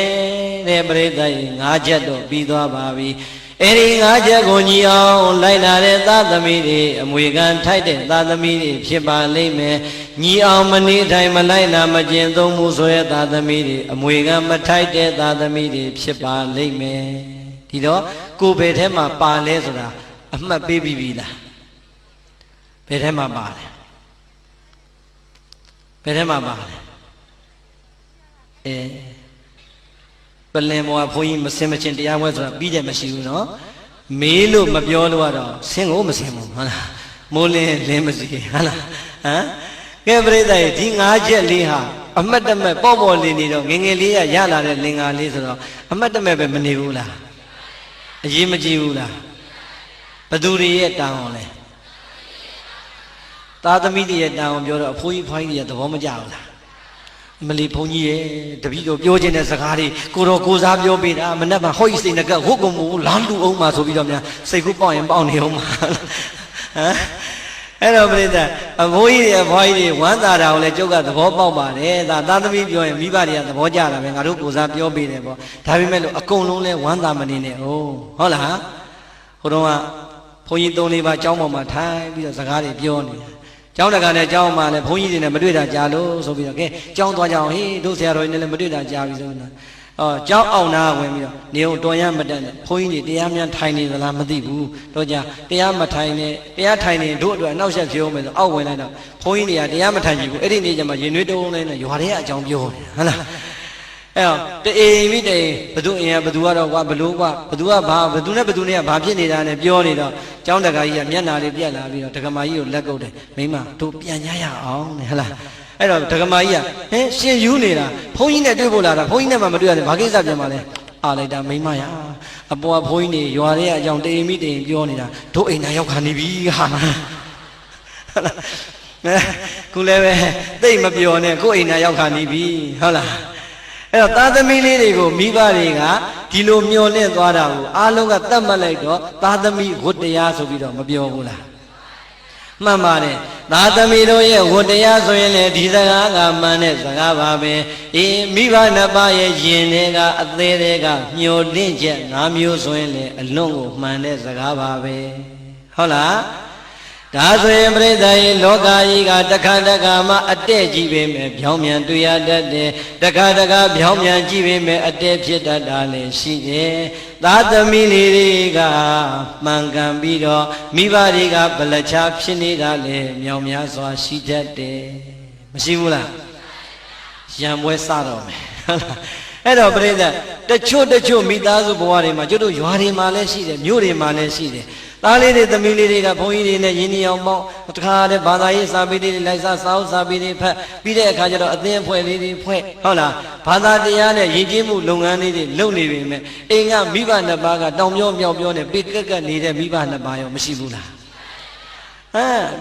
်တဲ့ပရိသတ်၅ချက်တော့ပြီးသွားပါပြီအဲ့ဒီ၅ချက်ကိုညီအောင်လိုက်လာတဲ့သာသမီတွေအမွေခံထိုက်တဲ့သာသမီတွေဖြစ်ပါလိမ့်မယ်ညီအောင်မနေတိုင်းမလိုက်နာမကျင်သုံးမှုဆိုရဲသာသမီတွေအမွေခံမထိုက်တဲ့သာသမီတွေဖြစ်ပါလိမ့်မယ်ဒီတော့ကိုယ်ဘယ်ထဲမှာပါလဲဆိုတာအမှတ်ပေးပြီးပြီလားဘယ်ထဲမှာပါလဲဘယ်ထဲမှာပါလဲပလင်ဘောကဘုန်းကြီးမစင်မချင်းတရားပွဲဆိုတာပြီးတယ်မရှိဘူးနော်မေးလို့မပြောလို့ကတော့ဆင်းကိုမဆင်းဘူးဟုတ်လားမိုးလင်းလင်းမစီဟုတ်လားဟမ်ကဲပရိသတ်ဒီ၅ချက်လေးဟာအမှတ်တမဲ့ပေါ့ပေါ့လေးနေတော့ငငယ်လေးရလာတဲ့လင်္ကာလေးဆိုတော့အမှတ်တမဲ့ပဲမနေဘူးလားအရေးမကြီးဘူးလားဘသူတွေရဲ့တန်အောင်လဲသားသမီးတွေရဲ့တန်အောင်ပြောတော့အဖိုးကြီးဖွားကြီးတွေသဘောမကျဘူးလားမလီဘုန်းကြီးရဲ့တပည့်တော်ပြောခြင်းတဲ့စကားတွေကိုတော်ကိုစားပြောပေးတာမနဲ့မှဟောဤစိတ်ငကဟုတ်ကုန်ဘူးလားလူအောင်မှာဆိုပြီးတော့များစိတ်ကူးပေါက်ရင်ပေါက်နေအောင်မှာဟမ်အဲ့တော့ပြိဿအဖိုးကြီးတွေအဖွားကြီးတွေဝမ်းသာတာကိုလည်းကျုပ်ကသဘောပေါက်ပါတယ်ဒါသားသမီးပြောရင်မိဘတွေကသဘောကျတာပဲငါတို့ကိုစားပြောပေးတယ်ပေါ့ဒါပေမဲ့လို့အကုန်လုံးလဲဝမ်းသာမနေနဲ့ဟုတ်လားဟိုတော့ကဘုန်းကြီး၃-၄ပါးကျောင်းပေါ်မှာထိုင်ပြီးတော့စကားတွေပြောနေတယ်ကျောင်းတကာနဲ့ကျောင်းမှာလည်းဘုန်းကြီးတွေနဲ့မတွေ့တာကြာလို့ဆိုပြီးတော့ကဲကျောင်းသွားကြအောင်ဟေးတို့ဆရာတော်ကြီးနဲ့လည်းမတွေ့တာကြာပြီဆိုတော့ကျောင်းအောင်နာဝင်ပြီးတော့နေုံတော်ရမတက်နဲ့ဘုန်းကြီးတွေတရားများထိုင်နေသလားမသိဘူးတော့ကြာတရားမထိုင်နဲ့တရားထိုင်နေတို့အတွက်အနောက်ဆက်ပြောမယ်ဆိုအောက်ဝင်လိုက်တော့ဘုန်းကြီးတွေကတရားမထိုင်ကြည့်ဘူးအဲ့ဒီနေ့ကျမှရင်နှွေးတုံးလေးနဲ့ရွာထဲကအကြောင်းပြောတယ်ဟုတ်လားအဲ့တော့တအိမ်မိတအိမ်ဘသူအရင်ဘသူကတော့ကွာဘလို့ကွာဘသူကဘာဘသူနဲ့ဘသူနဲ့ကဘာဖြစ်နေတာနဲ့ပြောနေတော့ကျောင်းတကာကြီးကမျက်နာလေးပြက်လာပြီးတော့ဒကမာကြီးကိုလက်ကုပ်တယ်မိမတို့ပြန်ကြရအောင်တဲ့ဟုတ်လားအဲ့တော့ဒကမာကြီးကဟင်ရှင်ယူနေတာဘုန်းကြီးနဲ့တွေ့ဖို့လာတာဘုန်းကြီးနဲ့မှမတွေ့ရတယ်ဘာကိစ္စပြန်ပါလဲအားလိုက်တာမိမရအပေါ်ဘုန်းကြီးတွေရွာထဲကအကြောင်းတအိမ်မိတအိမ်ပြောနေတာတို့အိမ်နာရောက်ခါနေပြီဟာခုလည်းပဲသိမပြောနဲ့ကိုယ်အိမ်နာရောက်ခါနေပြီဟုတ်လားအဲ့တော့သားသမီးလေးတွေကိုမိဘတွေကဒီလိုမျောလင့်သွားတာကိုအားလုံးကသတ်မှတ်လိုက်တော့သားသမီးဝတ္တရားဆိုပြီးတော့မပြောဘူးလားမှန်ပါတယ်သားသမီးတို့ရဲ့ဝတ္တရားဆိုရင်လေဒီစကားကမှန်တဲ့စကားပါပဲအေးမိဘနှစ်ပါးရဲ့ယင်တွေကအသေးတွေကမျောလင့်ချက်၅မျိုးဆိုရင်လေအလွန်ကိုမှန်တဲ့စကားပါပဲဟုတ်လား ဒါဆိုရင်ပြိဿရေလောကကြီးကတခါတခါမှအတဲ့ကြည့်ပေမဲ့ဖြောင်းမြန်တွေ့ရတတ်တယ်တခါတခါဖြောင်းမြန်ကြည့်ပေမဲ့အတဲ့ဖြစ်တတ်တာလည်းရှိတယ်သားသမီးလေးတွေကမှန်ကန်ပြီးတော့မိဘတွေကဗလချဖြစ်နေတာလည်းမြောင်များစွာရှိတတ်တယ်မရှိဘူးလားရံပွဲစတော့မယ်ဟုတ်လားအဲ့တော့ပြိဿတချို့မိသားစုဘဝတွေမှာကျတို့ရွာတွေမှာလည်းရှိတယ်မြို့တွေမှာလည်းရှိတယ်သားလေးတွေသမီးလေးတွေကဘုန်းကြီးတွေနဲ့ရင်းနှီးအောင်ပေါင်းတခါတည်းဘာသာရေးစာပေတွေလိုက်စားစာအုပ်စာပေတွေဖတ်ပြီးတဲ့အခါကျတော့အသင်းအဖွဲ့လေးတွေဖွဲ့ဟုတ်လားဘာသာတရားနဲ့ယဉ်ကျေးမှုလုပ်ငန်းလေးတွေလုပ်နေပြီမဲ့အိမ်ကမိဘနှစ်ပါးကတောင်ပြောမြောက်ပြောနဲ့ပေကက်ကက်နေတဲ့မိဘနှစ်ပါးရောမရှိဘူးလား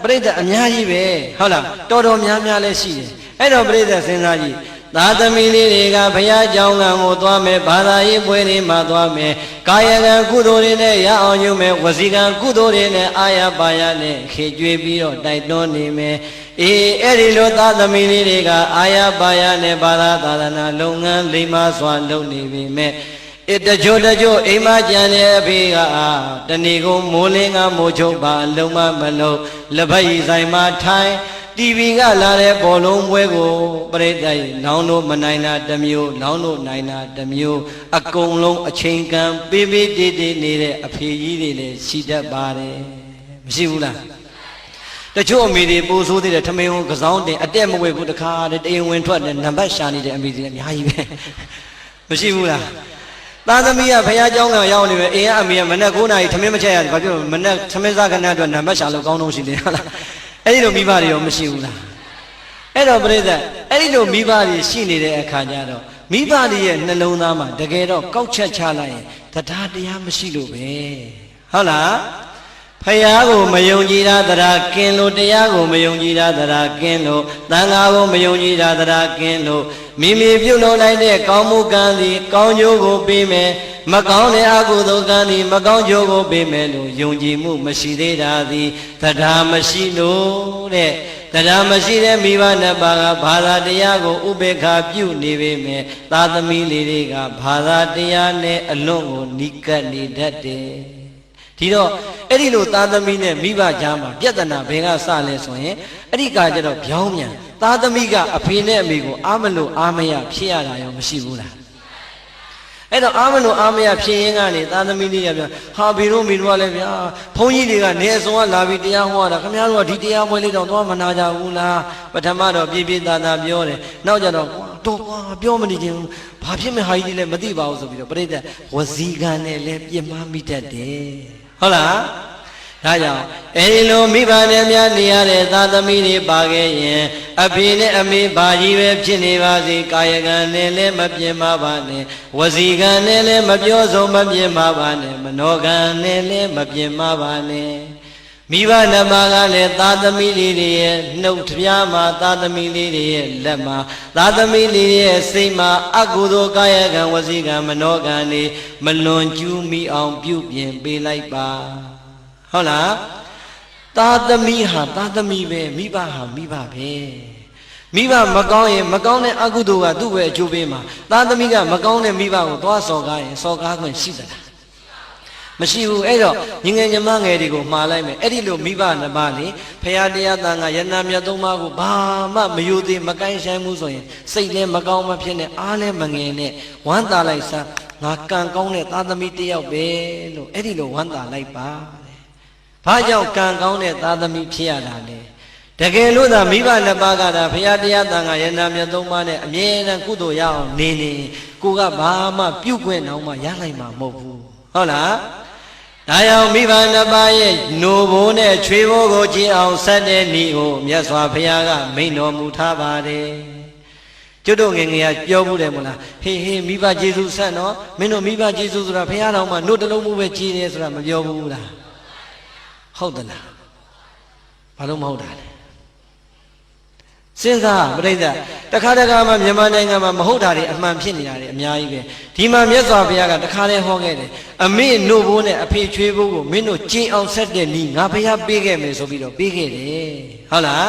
ပြိဿအများကြီးပဲဟုတ်လားတော်တော်များများလည်းရှိတယ်အဲ့တော့ပြိဿစဉ်းစားကြည့်သားသမီးလေးတွေကဘုရားကျောင်းကံကိုသွားမယ်ဘာသာရေးပွဲတွေမှာသွားမယ်ကာယကံကုသိုလ်တွေနဲ့ရအောင်ယူမယ်ဝစီကံကုသိုလ်တွေနဲ့အာရပါရနဲ့ခေကျွေးပြီးတော့တိုက်တွန်းနေမယ်အေးအဲ့ဒီလိုသားသမီးလေးတွေကအာရပါရနဲ့ဘာသာသာသနာလုပ်ငန်းလိမ္မာစွာလုပ်နေပြီမဲ့တချို့အိမ်မကြံတဲ့အဖေကတဏီကိုမိုးလင်းကမိုးချုပ်ပါလုံးမမလုံးလက်ဖက်ရည်ဆိုင်မှာထိုင်တီဗီကလာတဲ့ဘောလုံးပွဲကိုပြိဿရေလောင်းလို့မနိုင်တာတစ်မျိုးလောင်းလို့နိုင်တာတစ်မျိုးအကုန်လုံးအချိန်ကံပေးပေးတေးတေးနေတဲ့အဖေကြီးတွေလည်းရှိတတ်ပါတယ်မရှိဘူးလားတချို့အမေတွေပိုးဆိုးသေးတယ်ထမင်းကစောင်းတင်အတက်မဝဲဘူးတခါတည်းတရင်ဝင်ထွက်တယ်နံပါတ်ရှာနေတဲ့အမေတွေအများကြီးပဲမရှိဘူးလားသားသမီးကဘုရားကျောင်းကရောက်နေပဲအိမ်ကအမေကမနဲ့9 နာရီထမင်းမချက်ရဘူးဘာဖြစ်လို့မနဲ့ထမင်းစားခဏအတွက်နံပါတ်ရှာလို့ကောင်းတော့ရှိတယ်ဟုတ်လားအဲ့ဒီလိုမိဘတွေရောမရှိဘူးလားအဲ့တော့ပြိဿအဲ့ဒီလိုမိဘတွေရှိနေတဲ့အခါကျတော့မိဘတွေရဲ့နှလုံးသားမှာတကယ်တော့ကောက်ချက်ချလိုက်ရင်တရားတရားမရှိလို့ပဲဟုတ်လားဖယားကိုမယုံကြည်တာတရားကင်းလို့တရားကိုမယုံကြည်တာတရားကင်းလို့သံဃာကိုမယုံကြည်တာတရားကင်းလို့မိမိပြုလုပ်လိုက်တဲ့ကောင်းမှုကံသည်ကောင်းကျိုးကိုပေးမယ်မကောင်းတဲ့အကုသိုလ်ကံသည်မကောင်းကျိုးကိုပေးမယ်လို့ယုံကြည်မှုမရှိသေးတာသည်တရားမရှိလို့တဲ့တရားမရှိတဲ့မိဘနှစ်ပါးကဘာသာတရားကိုဥပေက္ခပြုနေပေမဲ့သားသမီးလေးတွေကဘာသာတရားနဲ့အလွန်ကိုနီးကပ်နေတတ်တယ်ဒီတော့အဲ့ဒီလိုသားသမီးနဲ့မိဘကြားမှာပြဿနာဘယ်ကစလဲဆိုရင်အဲ့ဒီကကြတော့ပြောင်းမြန်သားသမီးကအဖေနဲ့အမေကိုအားမလို့အားမရဖြစ်ရတာရောမရှိဘူးလားအဲ့တော့အားမလို့အားမရဖြစ်ရင်းကနေသားသမီးလေးရပြန်ဟာဘီတို့မိတို့ကလည်းဗျာဘုန်းကြီးတွေကနေအစုံကလာပြီးတရားဟောတာခင်ဗျားတို့ကဒီတရားပွဲလေးတော့သွားမနာကြဘူးလားပထမတော့ပြပြသားသားပြောတယ်နောက်ကြတော့တော့ကွာပြောမနေချင်ဘူးဘာဖြစ်မဲ့ဟာကြီးတွေလည်းမသိပါဘူးဆိုပြီးတော့ပြိဿဝစီကံနဲ့လည်းပြမမိတတ်တယ်ဟုတ်လားဒါကြောင့်အဲဒီလိုမိဘနဲ့များနေရတဲ့သားသမီးတွေပါခဲ့ရင်အဖေနဲ့အမေဘာကြီးပဲဖြစ်နေပါစေကာယကံနဲ့လည်းမပြင်းမပါနဲ့ဝစီကံနဲ့လည်းမပြောဆုံးမပြင်းမပါနဲ့မနောကံနဲ့လည်းမပြင်းမပါနဲ့မိဘနှစ်ပါးကလည်းသားသမီးလေးတွေရဲ့နှုတ်ဖျားမှာသားသမီးလေးတွေရဲ့လက်မှာသားသမီးလေးတွေရဲ့စိတ်မှာအကုသိုလ်ကာယကံဝစီကံမနောကံတွေမလွန်ကျူးမိအောင်ပြုပြင်ပေးလိုက်ပါဟုတ်လားသားသမီးဟာသားသမီးပဲမိဘဟာမိဘပဲမိဘမကောင်းရင်မကောင်းတဲ့အကုသိုလ်ကသူ့ပဲအကျိုးပေးမှာသားသမီးကမကောင်းတဲ့မိဘကိုသွားစော်ကားရင်စော်ကားခွင့်ရှိသလားမရှိဘူးအဲ့တော့ညီငယ်ညီမငယ်တွေကိုမှားလိုက်မယ်အဲ့ဒီလိုမိဘနှစ်ပါးလေဖရာတရားသံဃာယန္နာမြတ်သုံးပါးကိုဘာမှမယိုသေးမကိုင်းဆိုင်ဘူးဆိုရင်စိတ်လည်းမကောင်းမဖြစ်နဲ့အားလည်းမငယ်နဲ့ဝမ်းသာလိုက်စမ်းငါကံကောင်းတဲ့သားသမီးတစ်ယောက်ပဲလို့အဲ့ဒီလိုဝမ်းသာလိုက်ပါဘာကြောင့်ကံကောင်းတဲ့သားသမီးဖြစ်ရတာလဲတကယ်လို့သာမိဘနှစ်ပါးကသာဘုရားတရားသံဃာယန္နာမြတ်သုံးပါးနဲ့အမြဲတမ်းကုသိုလ်ရအောင်နေကိုကဘာမှပြုတ်ခွင့်တော့မှရနိုင်မှာမဟုတ်ဘူးဟုတ်လားဒါကြောင့်မိဘနှစ်ပါးရဲ့နိုဘိုးနဲ့ချွေဘိုးကိုကြည့်အောင်ဆက်တဲ့ဤကိုမြတ်စွာဘုရားကမိန့်တော်မူထားပါတယ်ကျွတ်တို့ငယ်ငယ်ကပြောဘူးတယ်မို့လားဟေးမိဘကျေးဇူးဆက်နော်မင်းတို့မိဘကျေးဇူးဆိုတာဘုရားတော်မှာနှုတ်တလုံးမှုပဲကြည်တယ်ဆိုတာမပြောဘူးလားဟုတ်သလားဘာလို့မဟုတ်တာလဲစဉ်းစားပြိဿတခါတခါမှမြန်မာနိုင်ငံမှာမဟုတ်တာတွေအမှန်ဖြစ်နေတာတွေအများကြီးပဲဒီမှာမြတ်စွာဘုရားကတခါတည်းဟောခဲ့တယ်အမေနှုတ်ဘိုးနဲ့အဖေချွေးဘိုးကိုမင်းတို့ကျင့်အောင်ဆက်တဲ့ဤငါဘုရားပေးခဲ့မယ်ဆိုပြီးတော့ပေးခဲ့တယ်ဟုတ်လား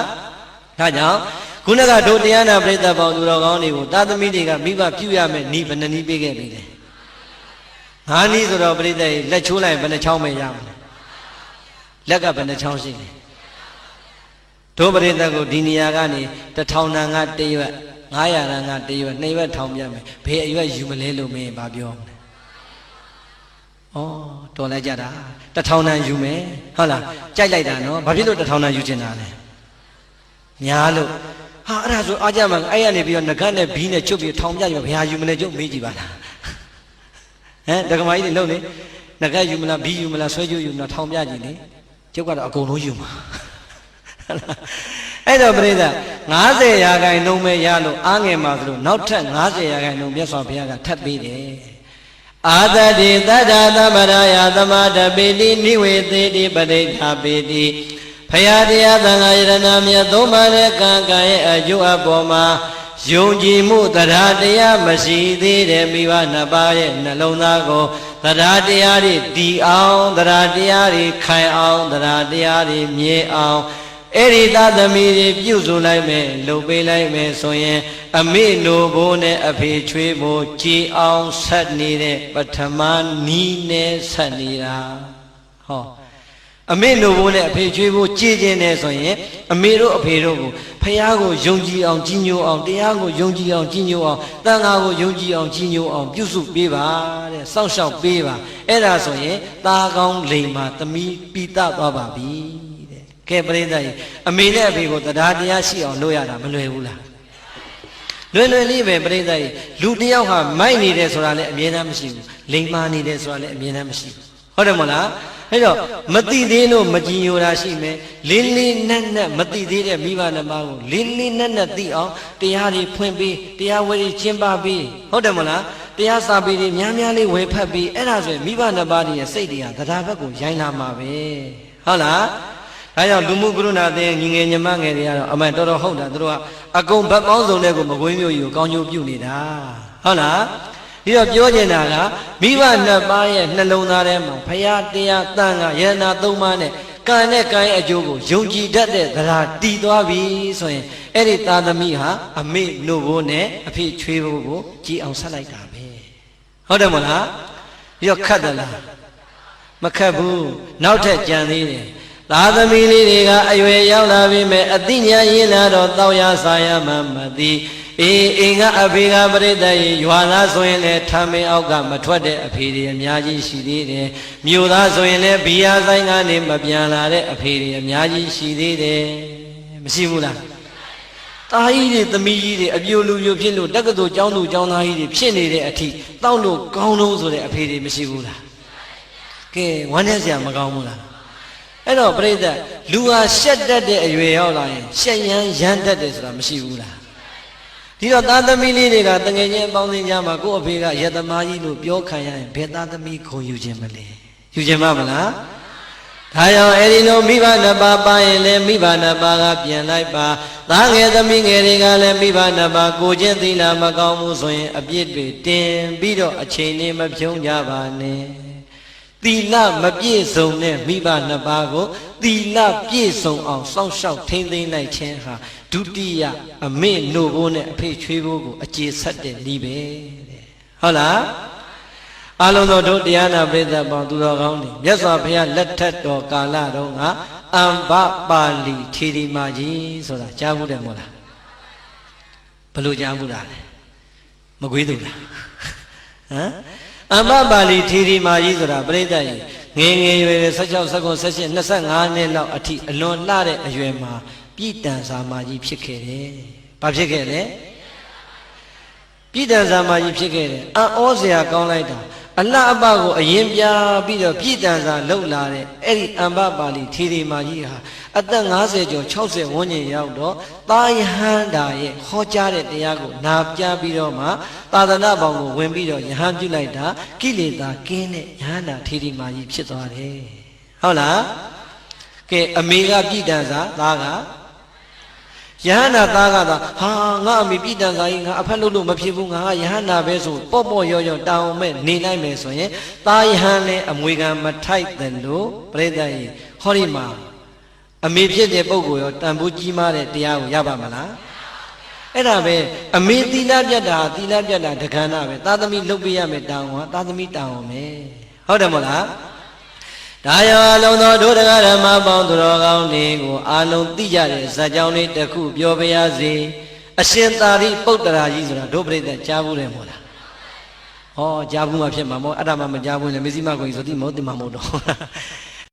ဒါကြောင့်ခုနကတို့တရားနာပြိဿပေါင်းသူတော်ကောင်းတွေကိုတာသမီတွေကမိဘပြုရမယ်ဤဘယ်နှနည်းပေးခဲ့ပြီလဲ5နည်းဆိုတော့ပြိဿလက်ချိုးလိုက်ဘယ်နှချောင်းပဲရမလဲလက်ကဘယ်နှချောင်းရှိလဲ တို့ပရိသတ်ကိုဒီနေရာကနေ1000တန်က1ရွက်900တန်က1ရွက်2ရွက်ထောင်ပြမယ်ဘယ်အရွက်ယူမလဲလို့မင်းဘာပြောမလဲဩတော်လိုက်ကြတာ1000တန်ယူမယ်ဟုတ်လားကြိုက်လိုက်တာနော်ဘာဖြစ်လို့1000တန်ယူချင်တာလဲများလို့ဟာအဲ့ဒါဆိုအားကြမှာအဲ့ရနေပြီးတော့ငကတ်နဲ့ဘီးနဲ့ချုပ်ပြီးထောင်ပြပြီးဘယ်ဟာယူမလဲကျုပ်မေးကြည့်ပါလားဟမ်ဒကမာကြီးတွေလုံနေငကတ်ယူမလားဘီးယူမလားဆွဲကြိုးယူမလားထောင်ပြကြည့်လေကျုပ်ကတော့အကုန်လုံးယူမှာအဲ့တော့ပြိဿ90ရာခိုင်နှုန်းပဲရလို့အားငယ်မှာသလိုနောက်ထပ်90ရာခိုင်နှုန်းမြတ်စွာဘုရားကထပ်ပေးတယ်အာသတိသတ္တသမရယသမတပေတိနိဝေသေတိပဋိဋ္ဌာပေတိဖယားတရားသံဃာယရဏမြတ်သုံးပါးတဲ့ကံကံရဲ့အကျိုးအပေါ်မှာယုံကြည်မှုတရားတရားမရှိသေးတဲ့မိဘနှစ်ပါးရဲ့နှလုံးသားကိုတရားတရားတွေတည်အောင်တရားတရားတွေခိုင်အောင်တရားတရားတွေမြဲအောင်အဲ့ဒီသာသမီတွေပြုစုလိုက်မယ်လှုပ်ပေးလိုက်မယ်ဆိုရင်အမေလိုဘိုးနဲ့အဖေချွေးဖို့ကြည်အောင်ဆက်နေတဲ့ပထမနီးနဲ့ဆက်နေတာဟောအမေလိုဘိုးနဲ့အဖေချွေးဖို့ကြည်ကျင်နေဆိုရင်အမေတို့အဖေတို့ကိုဖះကိုယုံကြည်အောင်ကြီးညိုအောင်တရားကိုယုံကြည်အောင်ကြီးညိုအောင်တန်ခါကိုယုံကြည်အောင်ကြီးညိုအောင်ပြုစုပေးပါတဲ့စောင့်ရှောက်ပေးပါအဲ့ဒါဆိုရင်သားကောင်းလိမ်မှာသမီးပိတသွားပါပြီကဲပရိသတ်ကြီးအမေနဲ့အဖေကိုတရားတရားရှိအောင်လုပ်ရတာမလွယ်ဘူးလားလွယ်လွယ်လေးပဲပရိသတ်ကြီးလူတယောက်ဟာမိုက်နေတယ်ဆိုတာလည်းအမြဲတမ်းမရှိဘူးလိမ်မာနေတယ်ဆိုတာလည်းအမြဲတမ်းမရှိဘူးဟုတ်တယ်မဟုတ်လားအဲ့တော့မတိသေးလို့မကြည်ညိုတာရှိမယ်လေးလေးနက်နက်မတိသေးတဲ့မိဘနှစ်ပါးကိုလေးလေးနက်နက်သိအောင်တရားတွေဖွင့်ပြီးတရားဝဲတွေကျင့်ပါပြီးဟုတ်တယ်မဟုတ်လားတရားစာပေတွေများများလေးဝယ်ဖတ်ပြီးအဲ့ဒါဆိုရင်မိဘနှစ်ပါးရဲ့စိတ်တွေကတရားဘက်ကိုရိုင်းလာမှာပဲဟုတ်လားဒါကြောင့်လူမှုကရုဏာသင်ညီငယ်ညီမငယ်တွေကတော့အမှန်တော်တော်ဟုတ်တာသူတို့ကအကုန်ဘက်ပေါင်းစုံတဲ့ကိုမကွေးမျိုးကြီးကိုကောင်းကျိုးပြုနေတာဟုတ်လားဒီတော့ပြောချင်တာကမိဘနှစ်ပါးရဲ့နှလုံးသားထဲမှာဘုရားတရားတန်ခါယန္နာသုံးပါးနဲ့ကံနဲ့ကံရဲ့အကျိုးကိုယုံကြည်တတ်တဲ့တရားတည်သွားပြီဆိုရင်အဲ့ဒီသာသမီဟာအမေနှုတ်ဘိုးနဲ့အဖေချွေးဘိုးကိုကြည်အောင်ဆက်လိုက်တာပဲဟုတ်တယ်မလားပြီးတော့ခတ်တယ်လားမခတ်ဘူးနောက်ထပ်ကြံသေးတယ်သာသမီလေးတွေကအရွယ်ရောက်လာပြီမဲ့အသိဉာဏ်ရင်းလာတော့တောက်ရစာရမှမသိအေးအင်းကအဖေကပရိသတ်ရေရွာသားဆိုရင်လည်းထမင်းအောက်ကမထွက်တဲ့အဖေတွေအများကြီးရှိသေးတယ်မြို့သားဆိုရင်လည်းဘီယာဆိုင်ကနေမပြန်လာတဲ့အဖေတွေအများကြီးရှိသေးတယ်မရှိဘူးလားတာကြီးတွေသမီးကြီးတွေအပြိုလူပြိုဖြစ်လို့တက္ကသိုလ်ကျောင်းသူကျောင်းသားကြီးတွေဖြစ်နေတဲ့အထိတောက်လို့ကောင်းလို့ဆိုတဲ့အဖေတွေမရှိဘူးလားကဲဝမ်းနဲ့စရာမကောင်းဘူးလားအဲ့တော့ပြိဿလူဟာရှက်တတ်တဲ့အရွယ်ရောက်လာရင်ရှက်ရမ်းရမ်းတတ်တယ်ဆိုတာမရှိဘူးလားဒီတော့သားသမီးလေးတွေကတငယ်ချင်းအပေါင်းအသင်းများမှာကိုယ့်အဖေကရသမားကြီးလို့ပြောခံရရင်ဘယ်သားသမီးခုံယူခြင်းမလဲယူခြင်းမလားဒါကြောင့်အဲ့ဒီလိုမိဘနှစ်ပါးပါရင်လည်းမိဘနှစ်ပါးကပြန်လိုက်ပါသားငယ်သမီးငယ်တွေကလည်းမိဘနှစ်ပါးကိုချင်းသီလမကောင်းမှုဆိုရင်အပြစ်တွေတင်ပြီးတော့အချိန်လေးမဖြုံးကြပါနဲ့သီလမပြည့်စုံတဲ့မိဘနှစ်ပါးကိုသီလပြည့်စုံအောင်စောင့်ရှောက်ထိန်းသိမ်းလိုက်ခြင်းဟာဒုတိယအမေနှုတ်ဘိုးနဲ့အဖေချွေးဘိုးကိုအခြေဆက်တဲ့နည်းပဲတဲ့ဟုတ်လားအလုံးစုံတို့တရားနာပရိသတ်ပေါင်းသူတော်ကောင်းတွေမြတ်စွာဘုရားလက်ထက်တော်ကာလတုန်းကအမ္ဘပါဠိထေရီမာကြီးဆိုတာကြားဘူးတယ်မို့လားဘယ်လိုကြားဘူးလားမကွေးသူလားဟမ်အမ္ဘပါဠိထေရီမာကြီးဆိုတာပရိသတ်ကြီးငယ်ငယ်ရွယ်16 19 18 25နှစ်လောက်အထိအလွန်လှတဲ့အရွယ်မှာပြည်တန်စာမာကြီးဖြစ်ခဲ့တယ်။ဘာဖြစ်ခဲ့လဲ။ပြည်တန်စာမာကြီးဖြစ်ခဲ့တယ်။အံ့ဩစရာကောင်းလိုက်တာအလှအပကိုအရင်ပြပြီးတော့ပြည်တန်စာလှုပ်လာတဲ့အဲ့ဒီအမ္ဘပါဠိထေရီမာကြီးဟာအသက်50ကျော်60ဝန်းကျင်ရောက်တော့သာယဟန္တာရဲ့ဟောကြားတဲ့တရားကိုနာပြပြီးတော့မှသာသနာပေါင်းကိုဝင်ပြီးတော့ယဟန်ပြုလိုက်တာကိလေသာကင်းတဲ့ယဟန္တာထေရီမာကြီးဖြစ်သွားတယ်။ဟုတ်လား။ကဲအမေကပြည်တန်စာသားကယဟန္တာသားကသာဟာငါအမေပြည်တန်စာကြီးငါအဖက်လို့မဖြစ်ဘူးငါကယဟန္တာပဲဆိုပေါ့ပေါ့ရောရောတောင်းမဲ့နေနိုင်မယ်ဆိုရင်သားယဟန်နဲ့အမွေခံမထိုက်တယ်လို့ပြိဿကြီးဟောဒီမှာအမေဖြစ်တဲ့ပုဂ္ဂိုလ်ရောတန်ဖိုးကြီးမားတဲ့တရားကိုရပါမလားအဲ့ဒါပဲအမေသီလပြတ်တာသီလပြတ်တာဒကဏပဲသားသမီးလုပ်ပေးရမယ်တောင်းဟာသားသမီးတောင်းအောင်မယ်ဟုတ်တယ်မဟုတ်လား ဒါရောအလုံးသောဒုဒကဓမ္မပေါင်းသူတော်ကောင်းတွေကိုအာလုံးသိကြတဲ့ဇာကြောင်းလေးတစ်ခုပြောပြရစီအရှင်သာရိပုတ္တရာကြီးဆိုတာဒုပရိသတ်ကြားဘူးတယ်မို့လားဟောကြားဘူးမှဖြစ်မှာမို့အဲ့ဒါမှမကြားဘူးလေမေဇိမကိုကြီးဆိုတိမဟုတ်တိမမဟုတ်တော့